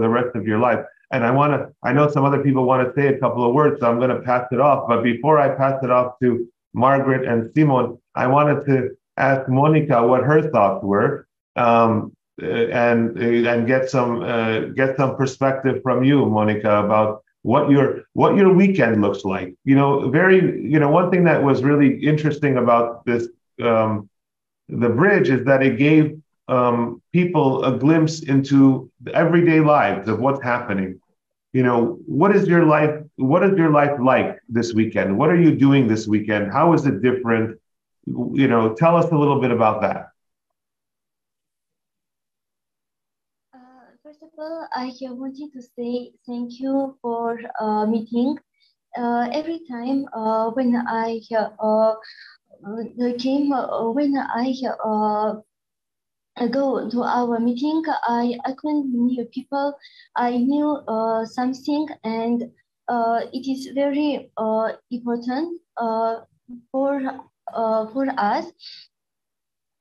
the rest of your life. And I know some other people want to say a couple of words, so I'm going to pass it off. But before I pass it off to Margaret and Simon, I wanted to ask Monica what her thoughts were, and get some perspective from you, Monica, about what your weekend looks like. You know, one thing that was really interesting about this, the bridge, is that it gave people a glimpse into the everyday lives of what's happening. You know, what is your life like this weekend? What are you doing this weekend? How is it different? You know, tell us a little bit about that. First of all, I wanted to say thank you for meeting. Every time when I go to our meeting, I couldn't knew people. I knew something, and it is very important for us.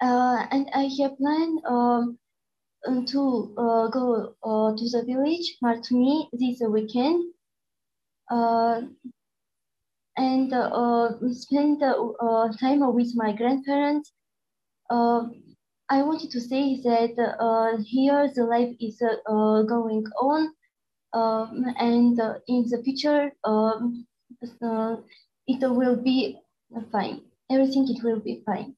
And I have planned to go to the village Martuni this weekend and spend time with my grandparents. I wanted to say that here the life is going on, and in the future it will be fine. Everything it will be fine.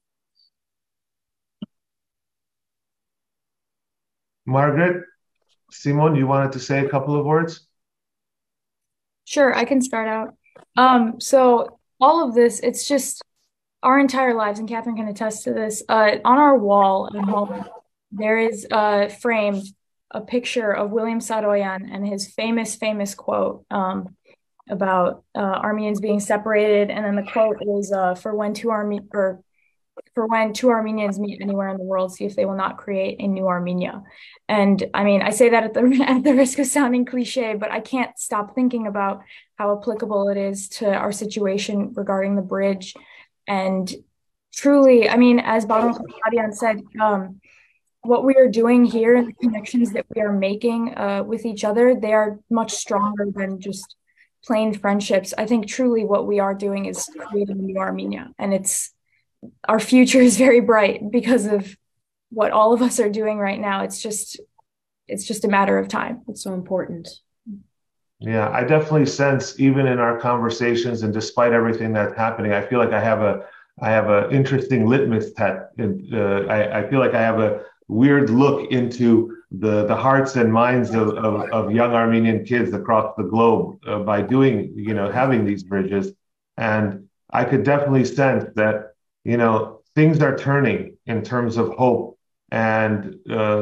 Margaret, Simon, you wanted to say a couple of words? Sure, I can start out. So all of this, it's just our entire lives, and Catherine can attest to this. On our wall at home, there is framed a picture of William Saroyan and his famous quote about Armenians being separated, and then the quote is for when two Armenians meet anywhere in the world, see if they will not create a new Armenia. And I mean, I say that at the risk of sounding cliche, but I can't stop thinking about how applicable it is to our situation regarding the bridge. And truly, I mean, as Baron said, what we are doing here and the connections that we are making with each other, they are much stronger than just plain friendships. I think truly what we are doing is creating a new Armenia, and our future is very bright because of what all of us are doing right now. It's just a matter of time. It's so important. Yeah, I definitely sense, even in our conversations and despite everything that's happening, I feel like I have a interesting litmus test. I feel like I have a weird look into the hearts and minds of young Armenian kids across the globe by doing, having these bridges. And I could definitely sense that, things are turning in terms of hope and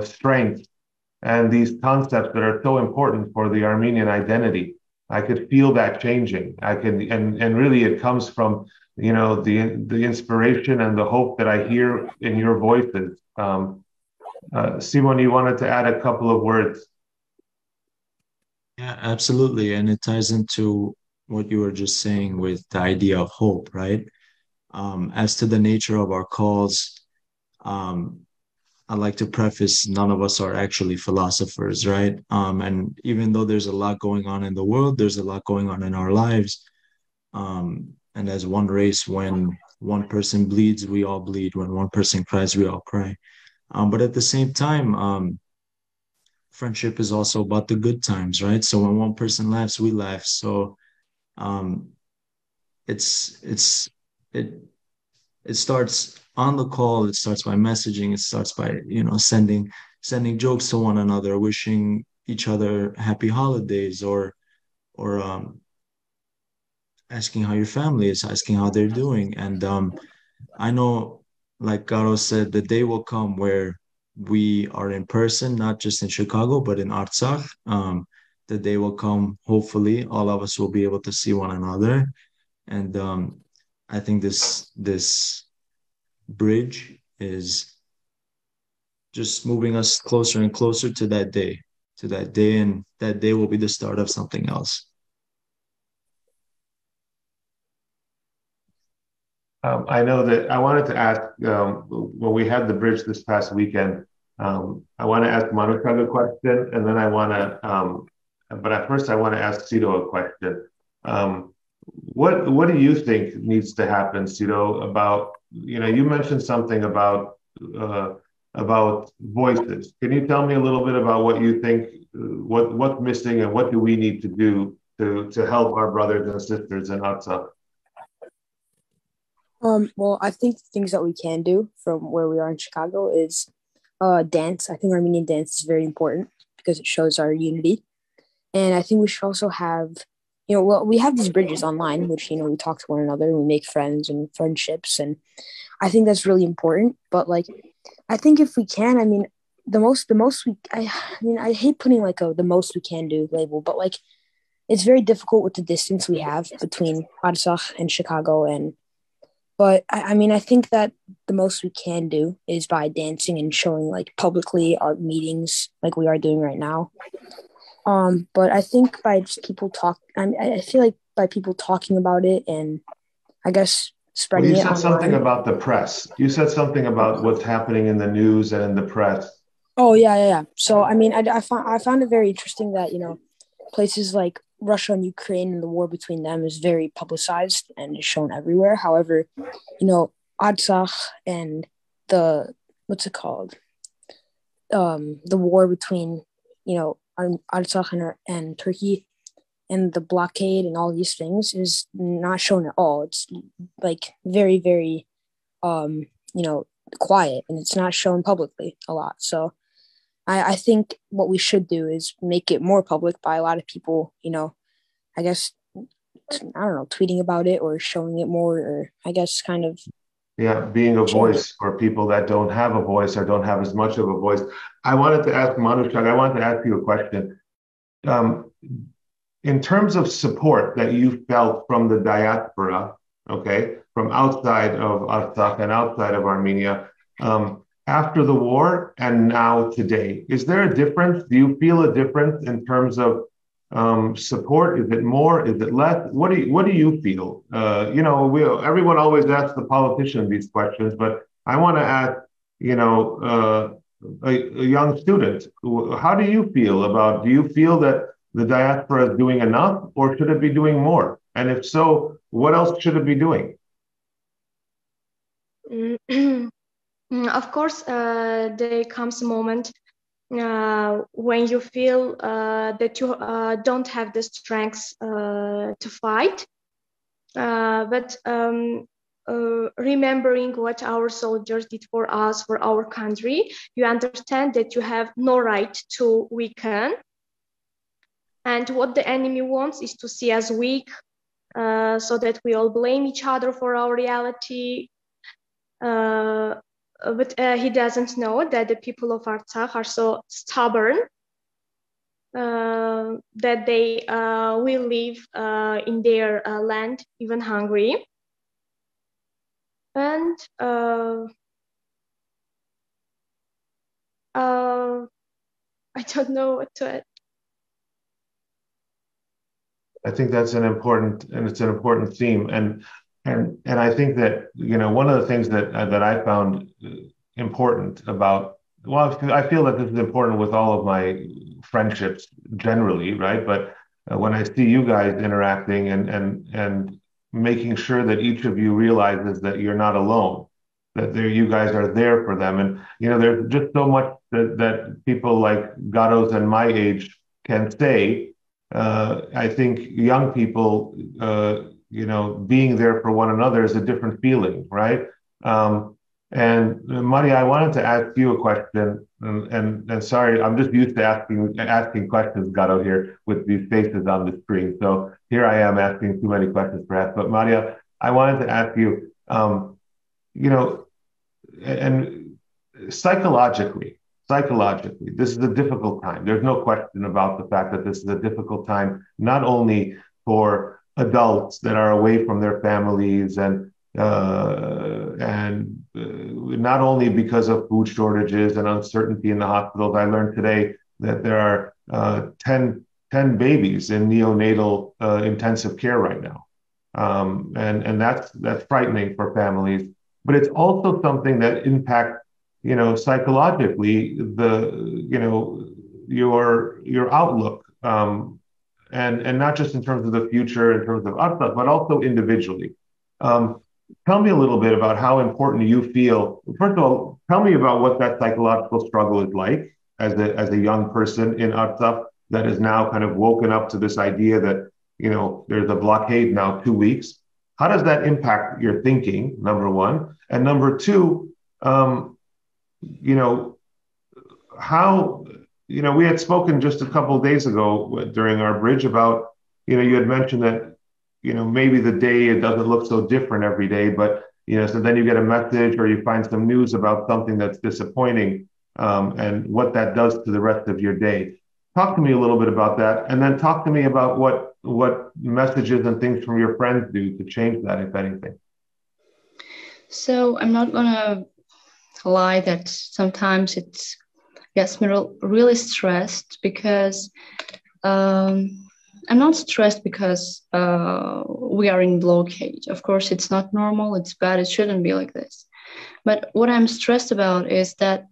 strength and these concepts that are so important for the Armenian identity. I could feel that changing. And really it comes from, you know, the inspiration and the hope that I hear in your voices. Simon, you wanted to add a couple of words. Yeah, absolutely. And it ties into what you were just saying with the idea of hope, right? As to the nature of our calls, I'd like to preface, none of us are actually philosophers, right? And even though there's a lot going on in the world, there's a lot going on in our lives. And as one race, when one person bleeds, we all bleed. When one person cries, we all cry. But at the same time, friendship is also about the good times, right? So when one person laughs, we laugh. So it starts on the call. It starts by messaging. It starts by, you know, sending jokes to one another, wishing each other happy holidays, or asking how your family is, asking how they're doing. And I know, like Garo said, the day will come where we are in person, not just in Chicago, but in Artsakh. The day will come, hopefully, all of us will be able to see one another. And I think this bridge is just moving us closer and closer to that day, and that day will be the start of something else. I know that I wanted to ask, when we had the bridge this past weekend, I want to ask Manukag a question, and then I want to, but at first I want to ask Cito a question. What do you think needs to happen, Cito, about, you know, you mentioned something about voices. Can you tell me a little bit about what you think, what's missing, and what do we need to do to help our brothers and sisters in Artsakh? Well, I think the things that we can do from where we are in Chicago is dance. I think Armenian dance is very important because it shows our unity. And I think we should also have, you know, well, we have these bridges online, which, you know, we talk to one another and we make friends and friendships. And I think that's really important. But like, I think if we can, I mean, I hate putting like the most we can do label, but like, it's very difficult with the distance we have between Artsakh and Chicago. But I mean, I think that the most we can do is by dancing and showing like publicly our meetings like we are doing right now. But I think by just people I feel like by people talking about it and I guess spreading it. You said something about the press. You said something about what's happening in the news and in the press. Oh, yeah. So, I mean, I found it very interesting that, you know, places like Russia and Ukraine and the war between them is very publicized and is shown everywhere. However, you know, Artsakh and the war between, you know, Artsakh and Turkey and the blockade and all these things is not shown at all. It's like very, very, you know, quiet, and it's not shown publicly a lot. So I think what we should do is make it more public by a lot of people, you know, I guess, I don't know, tweeting about it or showing it more, or I guess kind of. Yeah, being a voice for people that don't have a voice or don't have as much of a voice. I wanted to ask Manukag, I wanted to ask you a question. In terms of support that you felt from the diaspora, okay, from outside of Artsakh and outside of Armenia, after the war and now today, is there a difference? Do you feel a difference in terms of support? Is it more? Is it less? What do you feel? You know, everyone always asks the politician these questions, but I want to ask, you know, a young student, how do you feel about? Do you feel that the diaspora is doing enough, or should it be doing more? And if so, what else should it be doing? Of course, there comes a moment when you feel that you don't have the strength to fight. But remembering what our soldiers did for us, for our country, you understand that you have no right to weaken. And what the enemy wants is to see us weak, so that we all blame each other for our reality. he doesn't know that the people of Artsakh are so stubborn that they will live in their land even hungry. And I don't know what to add. I think that's an important theme, and I think that, you know, one of the things that I found important about, well, I feel that this is important with all of my friendships generally, right? But when I see you guys interacting and making sure that each of you realizes that you're not alone, that you guys are there for them, and you know, there's just so much that people like Garos and my age can say. I think young people, you know, being there for one another is a different feeling, right? And Maria, I wanted to ask you a question, and sorry, I'm just used to asking questions, Garo, here with these faces on the screen. So here I am asking too many questions, perhaps. But Maria, I wanted to ask you, you know, and psychologically, this is a difficult time. There's no question about the fact that this is a difficult time, not only for adults that are away from their families and not only because of food shortages and uncertainty in the hospitals. I learned today that there are 10 babies in neonatal intensive care right now. And that's frightening for families. But it's also something that impacts, you know, psychologically, your outlook, and not just in terms of the future, in terms of Artsakh, but also individually. Tell me a little bit about how important you feel. First of all, tell me about what that psychological struggle is like as a young person in Artsakh that is now kind of woken up to this idea that, you know, there's a blockade now 2 weeks. How does that impact your thinking, number one? And number two, you know, how, you know, we had spoken just a couple of days ago during our bridge about, you know, you had mentioned that, you know, maybe the day, it doesn't look so different every day, but, you know, so then you get a message or you find some news about something that's disappointing, and what that does to the rest of your day. Talk to me a little bit about that, and then talk to me about what messages and things from your friends do to change that, if anything. So I'm not gonna lie that sometimes it gets me really stressed because I'm not stressed because we are in blockade. Of course, it's not normal, it's bad, it shouldn't be like this. But what I'm stressed about is that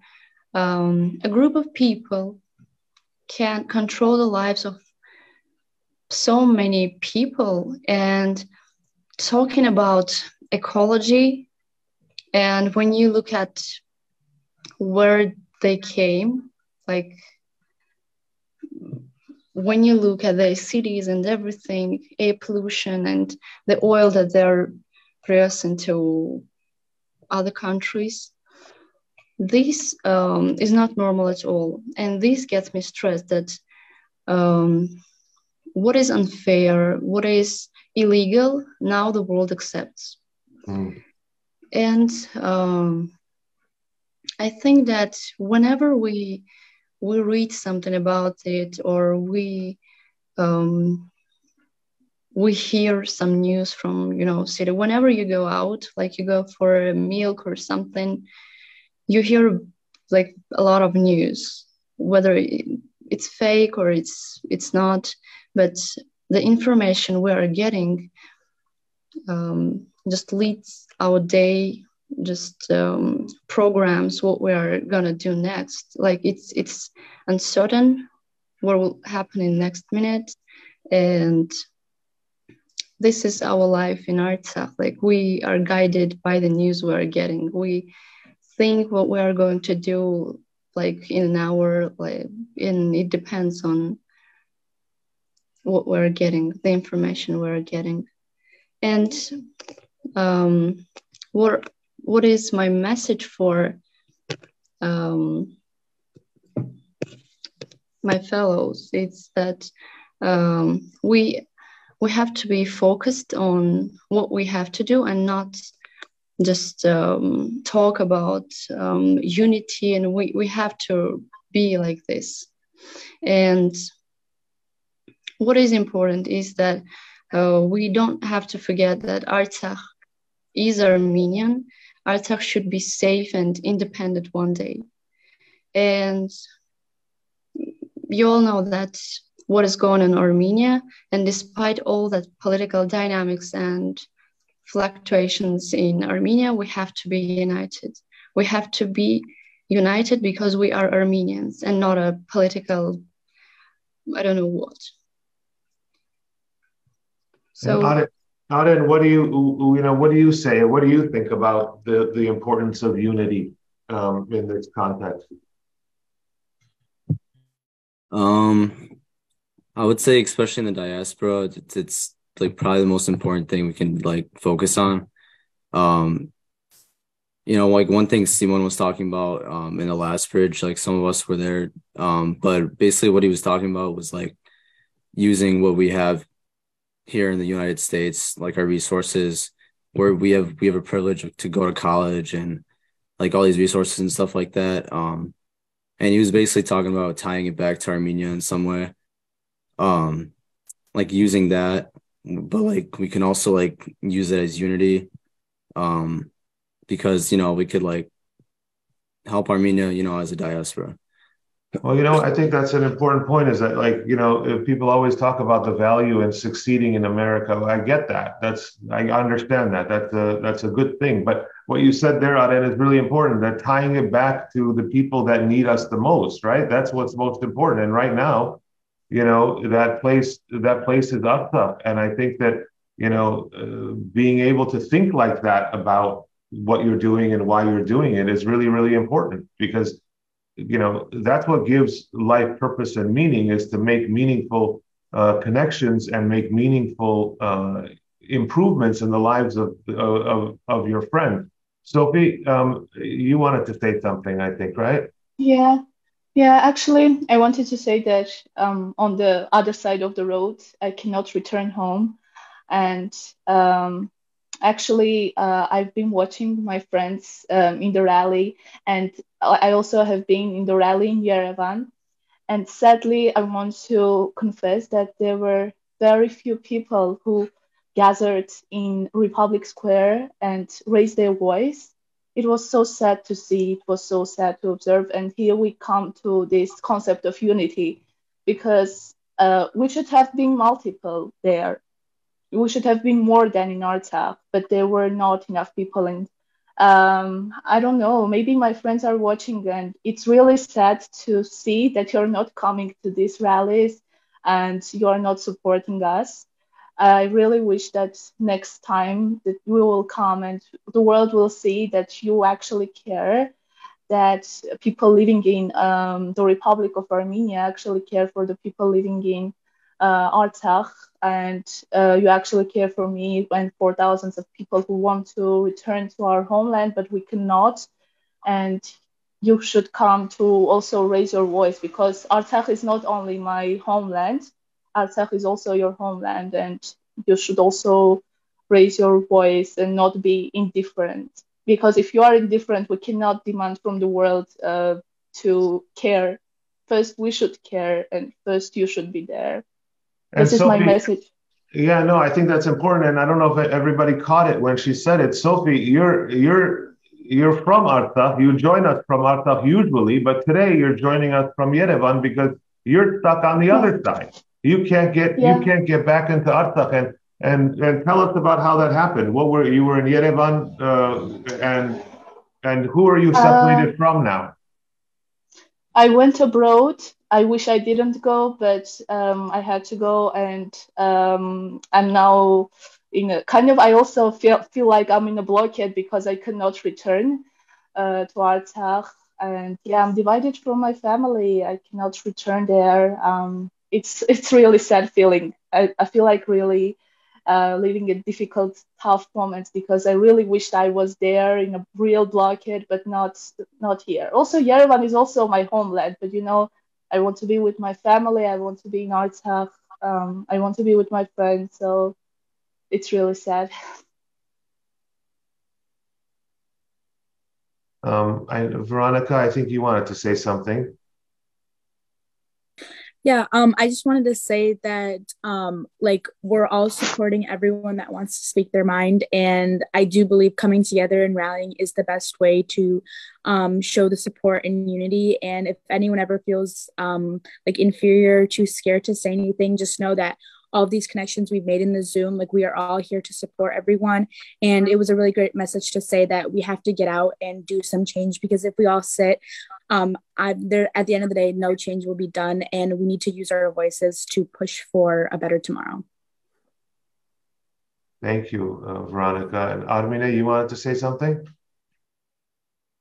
a group of people can control the lives of so many people. And talking about ecology, and when you look at where they came, like when you look at the cities and everything, air pollution and the oil that they're producing to other countries, this is not normal at all. And this gets me stressed that what is unfair, what is illegal, now the world accepts. And I think that whenever we read something about it, or we hear some news from, you know, city, whenever you go out, like you go for a milk or something, you hear like a lot of news, whether it's fake or it's not, but the information we are getting just leads our day, just programs what we are gonna do next. Like it's uncertain what will happen in next minute, and this is our life in Artsakh. Like we are guided by the news we are getting. We think what we are going to do like in an hour, and it depends on what we're getting, the information we're getting. And what is my message for my fellows? It's that we have to be focused on what we have to do and not just talk about unity, and we have to be like this. And what is important is that we don't have to forget that Artsakh is Armenian. Artsakh should be safe and independent one day. And you all know that what is going on in Armenia, and despite all that political dynamics and fluctuations in Armenia, we have to be united. We have to be united because we are Armenians and not a political, I don't know what. So, Aden, what do you say? What do you think about the importance of unity in this context? I would say, especially in the diaspora, it's like probably the most important thing we can like focus on. Like one thing Simon was talking about in the last bridge, like some of us were there, but basically what he was talking about was like using what we have here in the United States, like our resources, where we have a privilege to go to college and like all these resources and stuff like that. And he was basically talking about tying it back to Armenia in some way, like using that, but like we can also like use it as unity, because we could like help Armenia, as a diaspora. Well, I think that's an important point, is that like, if people always talk about the value in succeeding in America. I get that. I understand that. That's a good thing. But what you said there, Aden, is really important, that tying it back to the people that need us the most, right? That's what's most important. And right now, that place is Artsakh. And I think that, being able to think like that about what you're doing and why you're doing it is really, really important, because that's what gives life purpose and meaning, is to make meaningful connections and make meaningful improvements in the lives of your friends. Sophie, you wanted to say something, I think, right? Yeah. Actually, I wanted to say that on the other side of the road, I cannot return home, and actually, I've been watching my friends in the rally, and I also have been in the rally in Yerevan. And sadly, I want to confess that there were very few people who gathered in Republic Square and raised their voice. It was so sad to see. It was so sad to observe. And here we come to this concept of unity, because we should have been multiple there. We should have been more than in Artsakh, but there were not enough people. And I don't know, maybe my friends are watching, and it's really sad to see that you're not coming to these rallies and you're not supporting us. I really wish that next time that we will come and the world will see that you actually care, that people living in the Republic of Armenia actually care for the people living in Artsakh, and you actually care for me and for thousands of people who want to return to our homeland, but we cannot. And you should come to also raise your voice, because Artsakh is not only my homeland, Artsakh is also your homeland, and you should also raise your voice and not be indifferent. Because if you are indifferent, we cannot demand from the world to care. First, we should care, and first you should be there. And this is Sophie, my message. Yeah, no, I think that's important, and I don't know if everybody caught it when she said it. Sophie, you're from Artsakh. You join us from Artsakh usually, but today you're joining us from Yerevan because you're stuck on the other side. You can't get back into Artsakh, and tell us about how that happened. You were in Yerevan, and who are you separated from now? I went abroad. I wish I didn't go, but I had to go, and I'm now in a kind of. I also feel like I'm in a blockade because I could not return to Artsakh, and I'm divided from my family. I cannot return there. It's really sad feeling. I feel like really living a difficult, tough moments, because I really wished I was there in a real blockade, but not here. Also, Yerevan is also my homeland, but I want to be with my family. I want to be in Artsakh. I want to be with my friends. So it's really sad. Veronica, I think you wanted to say something. Yeah, I just wanted to say that like we're all supporting everyone that wants to speak their mind, and I do believe coming together and rallying is the best way to show the support and unity. And if anyone ever feels like inferior, too scared to say anything, just know that all of these connections we've made in the Zoom, like we are all here to support everyone. And it was a really great message to say that we have to get out and do some change, because if we all sit there at the end of the day, no change will be done, and we need to use our voices to push for a better tomorrow. Thank you, Veronica. And Armenia, you wanted to say something?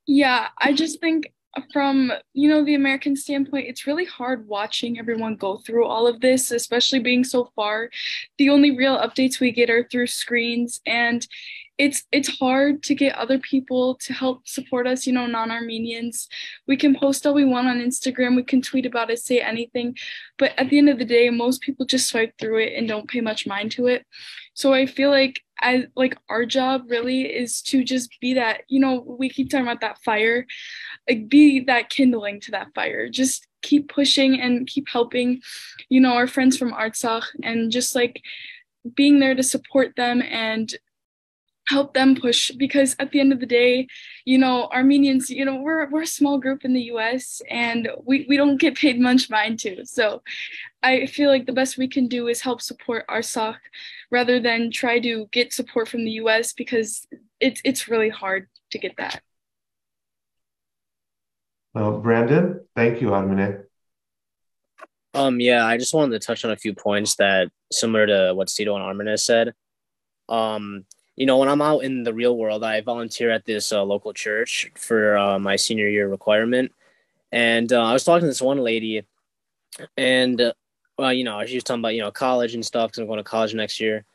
Yeah, I just think from, the American standpoint, it's really hard watching everyone go through all of this, especially being so far. The only real updates we get are through screens, and it's hard to get other people to help support us, non-Armenians. We can post all we want on Instagram, we can tweet about it, say anything, but at the end of the day, most people just swipe through it and don't pay much mind to it. So I feel like our job really is to just be that, we keep talking about that fire, like be that kindling to that fire. Just keep pushing and keep helping, our friends from Artsakh, and just like being there to support them and help them push, because at the end of the day, Armenians, we're a small group in the US, and we don't get paid much mind to. So I feel like the best we can do is help support Artsakh rather than try to get support from the US, because it's really hard to get that. Brandon, thank you, Armine. Yeah, I just wanted to touch on a few points that similar to what Cito and Armine said. When I'm out in the real world, I volunteer at this local church for my senior year requirement. And I was talking to this one lady, and, she was talking about, college and stuff, because I'm going to college next year.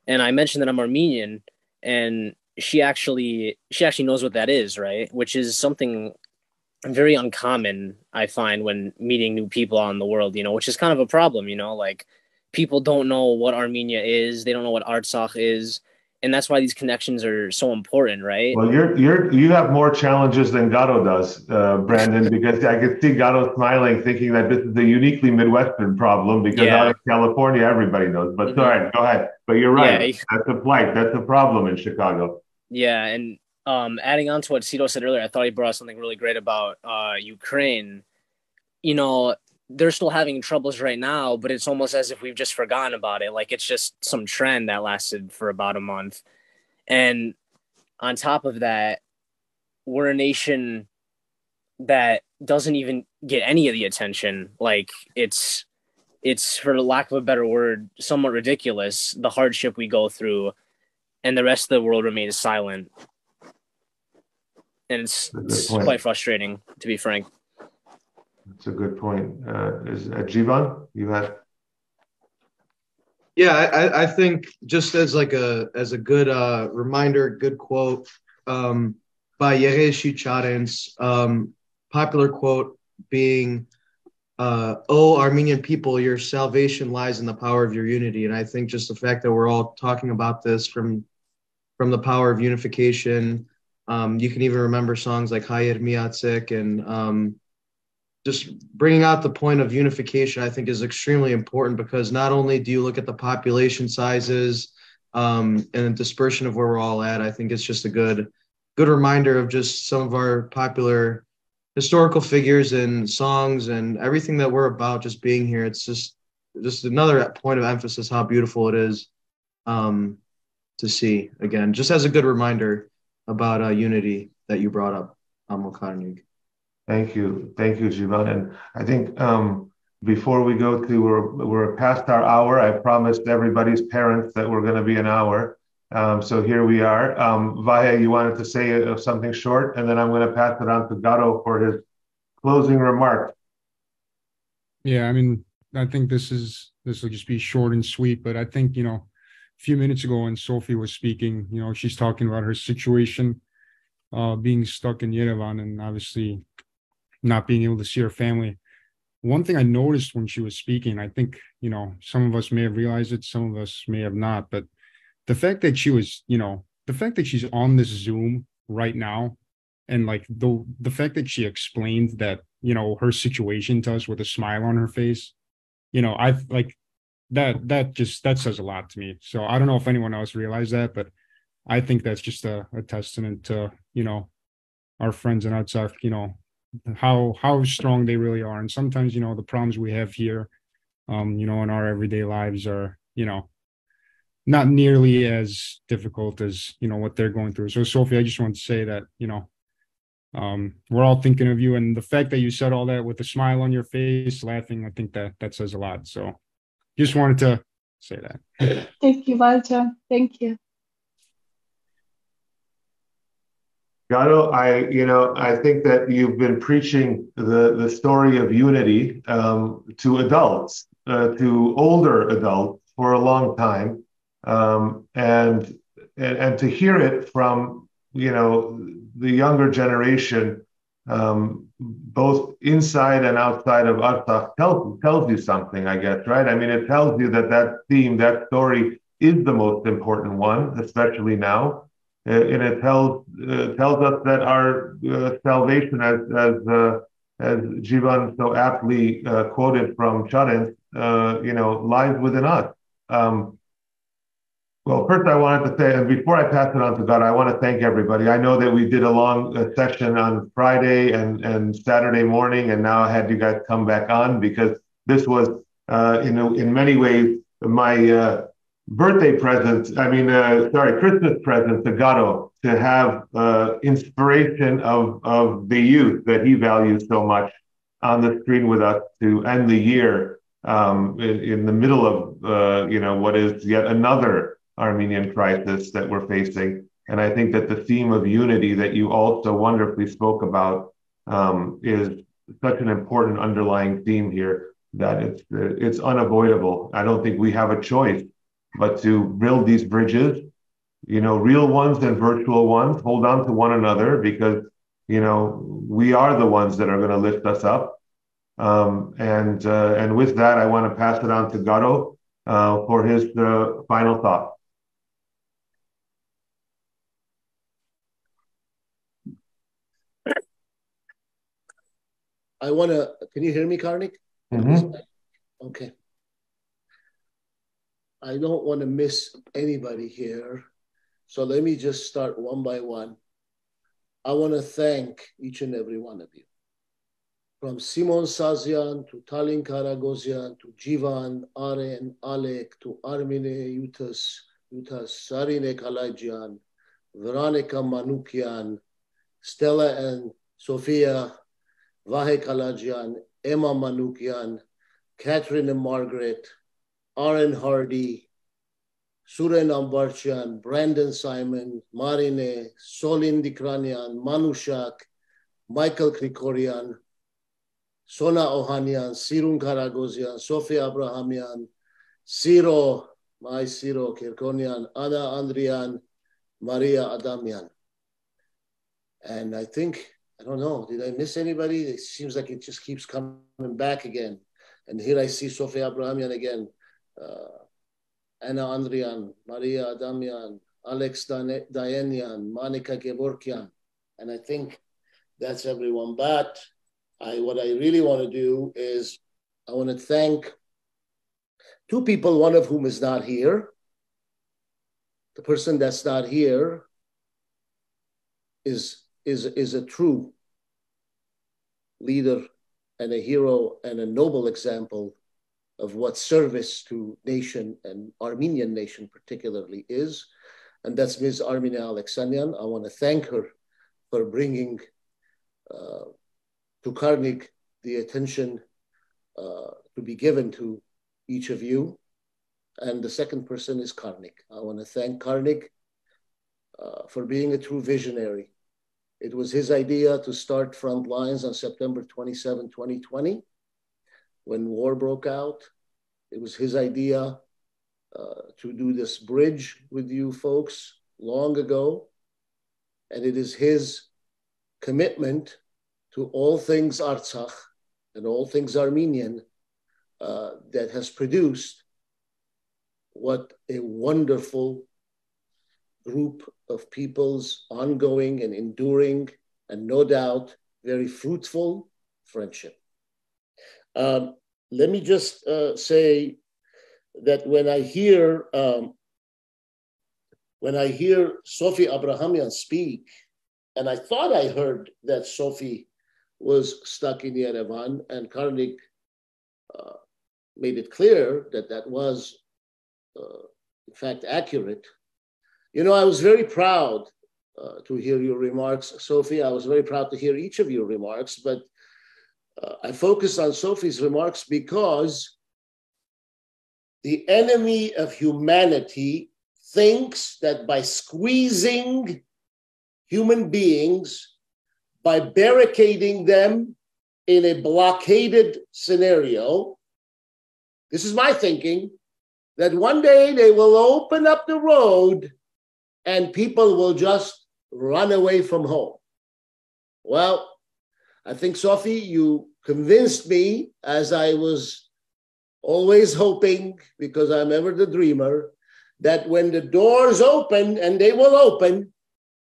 And I mentioned that I'm Armenian, and she actually knows what that is, right? Which is something very uncommon, I find, when meeting new people out in the world, which is kind of a problem, like people don't know what Armenia is. They don't know what Artsakh is. And that's why these connections are so important, right? Well, you have more challenges than Garo does, Brandon, because I could see Garo smiling, thinking that this is a uniquely Midwestern problem, because out of California, everybody knows. But all right, go ahead. But you're right. That's a plight. That's a problem in Chicago. Yeah, and adding on to what Cito said earlier, I thought he brought up something really great about Ukraine. They're still having troubles right now, but it's almost as if we've just forgotten about it. Like it's just some trend that lasted for about a month. And on top of that, we're a nation that doesn't even get any of the attention. Like it's for lack of a better word, somewhat ridiculous, the hardship we go through, and the rest of the world remains silent. And it's quite frustrating, to be frank. That's a good point. Is Jivan, you had? Yeah, I think just as a good reminder, good quote by Yerevan, popular quote being, "Oh, Armenian people, your salvation lies in the power of your unity." And I think just the fact that we're all talking about this from the power of unification, you can even remember songs like Hayır Miyatsik, and just bringing out the point of unification, I think, is extremely important, because not only do you look at the population sizes and the dispersion of where we're all at, I think it's just a good reminder of just some of our popular historical figures and songs and everything that we're about just being here. It's just another point of emphasis how beautiful it is to see, again, just as a good reminder about unity that you brought up, Karnig. Thank you, Jivan. And I think before we go to, we're past our hour. I promised everybody's parents that we're going to be an hour. So here we are. Vahe, you wanted to say something short, and then I'm going to pass it on to Garo for his closing remarks. Yeah, I mean, I think this will just be short and sweet, but I think, a few minutes ago when Sophie was speaking, she's talking about her situation, being stuck in Yerevan, and obviously not being able to see her family. One thing I noticed when she was speaking, I think, some of us may have realized it, some of us may have not, but the fact that she's on this Zoom right now And like the fact that she explained that, you know, her situation to us with a smile on her face, you know, I've like that says a lot to me. So I don't know if anyone else realized that, but I think that's just a testament to, you know, our friends in Artsakh, you know, how strong they really are. And sometimes, you know, the problems we have here, you know, in our everyday lives are, you know, not nearly as difficult as, you know, what they're going through. So Sophie, I just want to say that, you know, we're all thinking of you, and the fact that you said all that with a smile on your face, laughing, I think that says a lot. So just wanted to say that. Thank you, Valjan. Thank you. Garo, I think that you've been preaching the story of unity to adults, to older adults for a long time, and to hear it from, you know, the younger generation, both inside and outside of Artsakh, tells you something, I guess, right? I mean, it tells you that theme, that story is the most important one, especially now. And it tells us that our salvation, as Yerevan so aptly quoted from Sharon, you know, lies within us. Well, first I wanted to say, and before I pass it on to God, I want to thank everybody. I know that we did a long session on Friday and Saturday morning, and now I had you guys come back on because this was, in many ways, my birthday present, Christmas present to Garo, to have inspiration of the youth that he values so much on the screen with us to end the year in the middle of, you know, what is yet another Armenian crisis that we're facing. And I think that the theme of unity that you also wonderfully spoke about is such an important underlying theme here that it's unavoidable. I don't think we have a choice but to build these bridges, you know, real ones and virtual ones, hold on to one another because, you know, we are the ones that are going to lift us up. And with that, I want to pass it on to Garo for his final thought. Can you hear me, Karnig? Mm-hmm. Okay. I don't want to miss anybody here. So let me just start one by one. I want to thank each and every one of you. From Simon Sazian to Talin Karagosian to Yerevan, Aren, Alek to Armine Yutas, Sarine Kalajian, Veronica Manukian, Stella and Sophia, Vahe Kalajian, Emma Manukian, Catherine and Margaret, Aaron Hardy, Suren Ambarchian, Brandon Simon, Marine, Solin Dikranian, Manushak, Michael Krikorian, Sona Ohanian, Sirun Karagosian, Sofia Abrahamian, Ciro, my Ciro Kerkonian, Anna Andrian, Maria Adamian. And I think, I don't know, did I miss anybody? It seems like it just keeps coming back again. And here I see Sofia Abrahamian again. Anna Andrian, Maria Adamian, Alex Dianian, Monica Gevorkian, and I think that's everyone. But what I really want to do is I want to thank two people, one of whom is not here. The person that's not here is a true leader and a hero and a noble example of what service to nation and Armenian nation particularly is. And that's Ms. Armina Alexanian. I want to thank her for bringing to Karnig the attention to be given to each of you. And the second person is Karnig. I want to thank Karnig for being a true visionary. It was his idea to start Front Lines on September 27, 2020. When war broke out, it was his idea to do this bridge with you folks long ago. And it is his commitment to all things Artsakh and all things Armenian that has produced what a wonderful group of people's ongoing and enduring and no doubt very fruitful friendship. Let me just say that when I hear Sophie Abrahamian speak, and I thought I heard that Sophie was stuck in Yerevan, and Karnig made it clear that that was, in fact, accurate. You know, I was very proud to hear your remarks, Sophie. I was very proud to hear each of your remarks, but I focused on Sophie's remarks because the enemy of humanity thinks that by squeezing human beings, by barricading them in a blockaded scenario, this is my thinking, that one day they will open up the road and people will just run away from home. Well, I think, Sophie, you convinced me, as I was always hoping, because I'm ever the dreamer, that when the doors open, and they will open,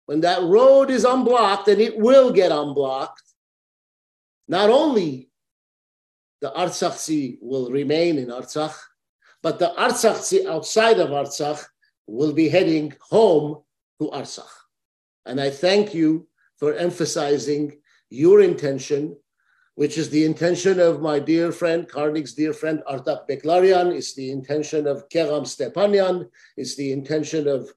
when that road is unblocked, and it will get unblocked, not only the Artsakh will remain in Artsakh, but the Artsakh outside of Artsakh will be heading home to Artsakh. And I thank you for emphasizing your intention, which is the intention of my dear friend, Karnig's dear friend, Artsakh Beklarian. It's the intention of Kerem Stepanian. It's the intention of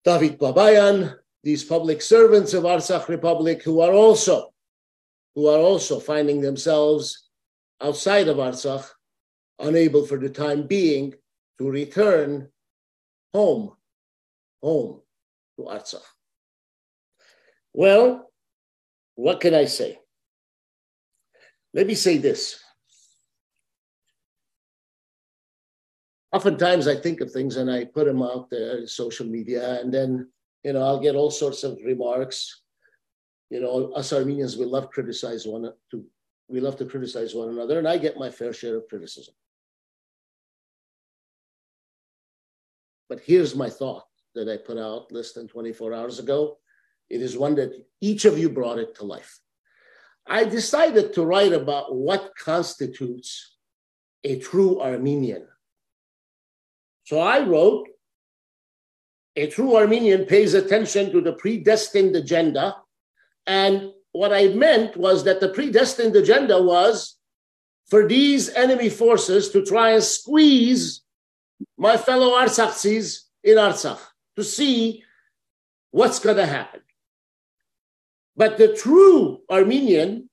David Babayan, these public servants of Artsakh Republic who are also finding themselves outside of Artsakh, unable for the time being to return home to Artsakh. Well, what can I say? Let me say this. Oftentimes I think of things and I put them out there in social media, and then, you know, I'll get all sorts of remarks. You know, us Armenians, we love to criticize one another, and I get my fair share of criticism. But here's my thought that I put out less than 24 hours ago. It is one that each of you brought it to life. I decided to write about what constitutes a true Armenian. So I wrote, a true Armenian pays attention to the predestined agenda. And what I meant was that the predestined agenda was for these enemy forces to try and squeeze my fellow Artsakhis in Artsakh to see what's going to happen. But the true Armenian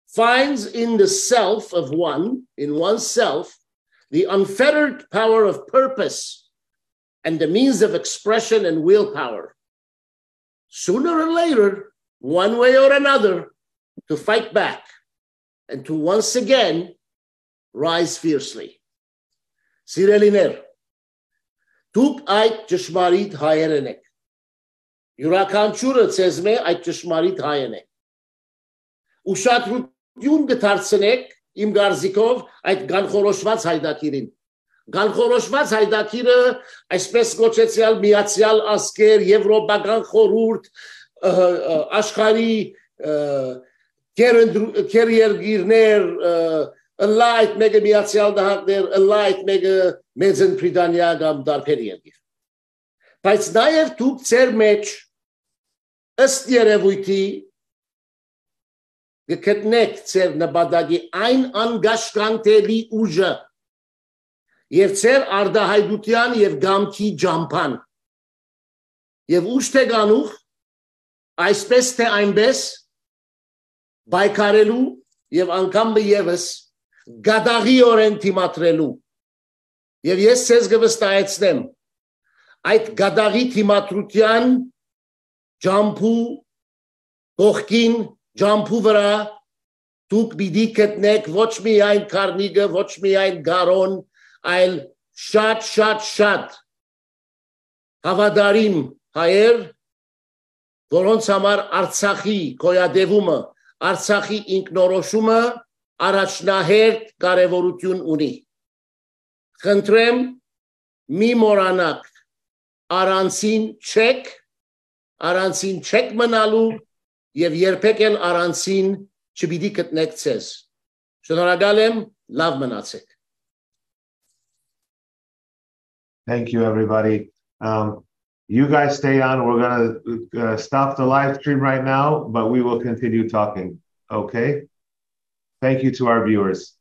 finds in the self of one, in oneself, the unfettered power of purpose and the means of expression and willpower. Sooner or later, one way or another, to fight back and to once again rise fiercely. Sireliner, tuk ait jeshmarit hayerenek. Յուրաքանչյուրը ցեզ մե այդ ճշմարիտ հայեն է։ Ուշադրություն գտարցնեք իմ գարզիկով այդ գանխորոշված հայդակիրին։ Գանխորոշված հայդակիրը այսպես գոչեցյալ միացյալ ազգեր, եվրոպական խորհուրդ, աշխարհի կերերգիրներ, լայթ մեգը միացյալ նահանգներ, լայթ մեգը մեծն Բրիտանիա կամ դարբեր երկիր։ Բայց նաև դուք ձեր մեջ ըստ երևույթի գտնեք ձեր նպատակի այն անգաշկանտելի ուժը եւ ձեր արդահայտության եւ գամքի ջամփան եւ ուշ թե գանուխ այսպես թե այնպես բայկարելու եւ անգամ եւս գադաղիորեն թիմատրելու եւ ես ցեզ կվստահեցնեմ այդ գադաղի թիմատրության ջամփու կողքին ջամփու վրա դուք պիտի գտնեք ոչ միայն Կարնիգը, ոչ միայն Գարոն, այլ շատ հավատարիմ հայեր, որոնց համար Արցախի գոյատևումը, Արցախի ինքնորոշումը առաջնահերթ կարևորություն ունի։ Խնդրեմ մի մոռանաք առանցին չեք մնալու եւ երբեք էլ առանցին չպիտի գտնեք ցես։ Շնորհակալ եմ, լավ մնացեք։ Thank you, everybody. You guys stay on. We're going to stop the live stream right now, but we will continue talking. Okay? Thank you to our viewers.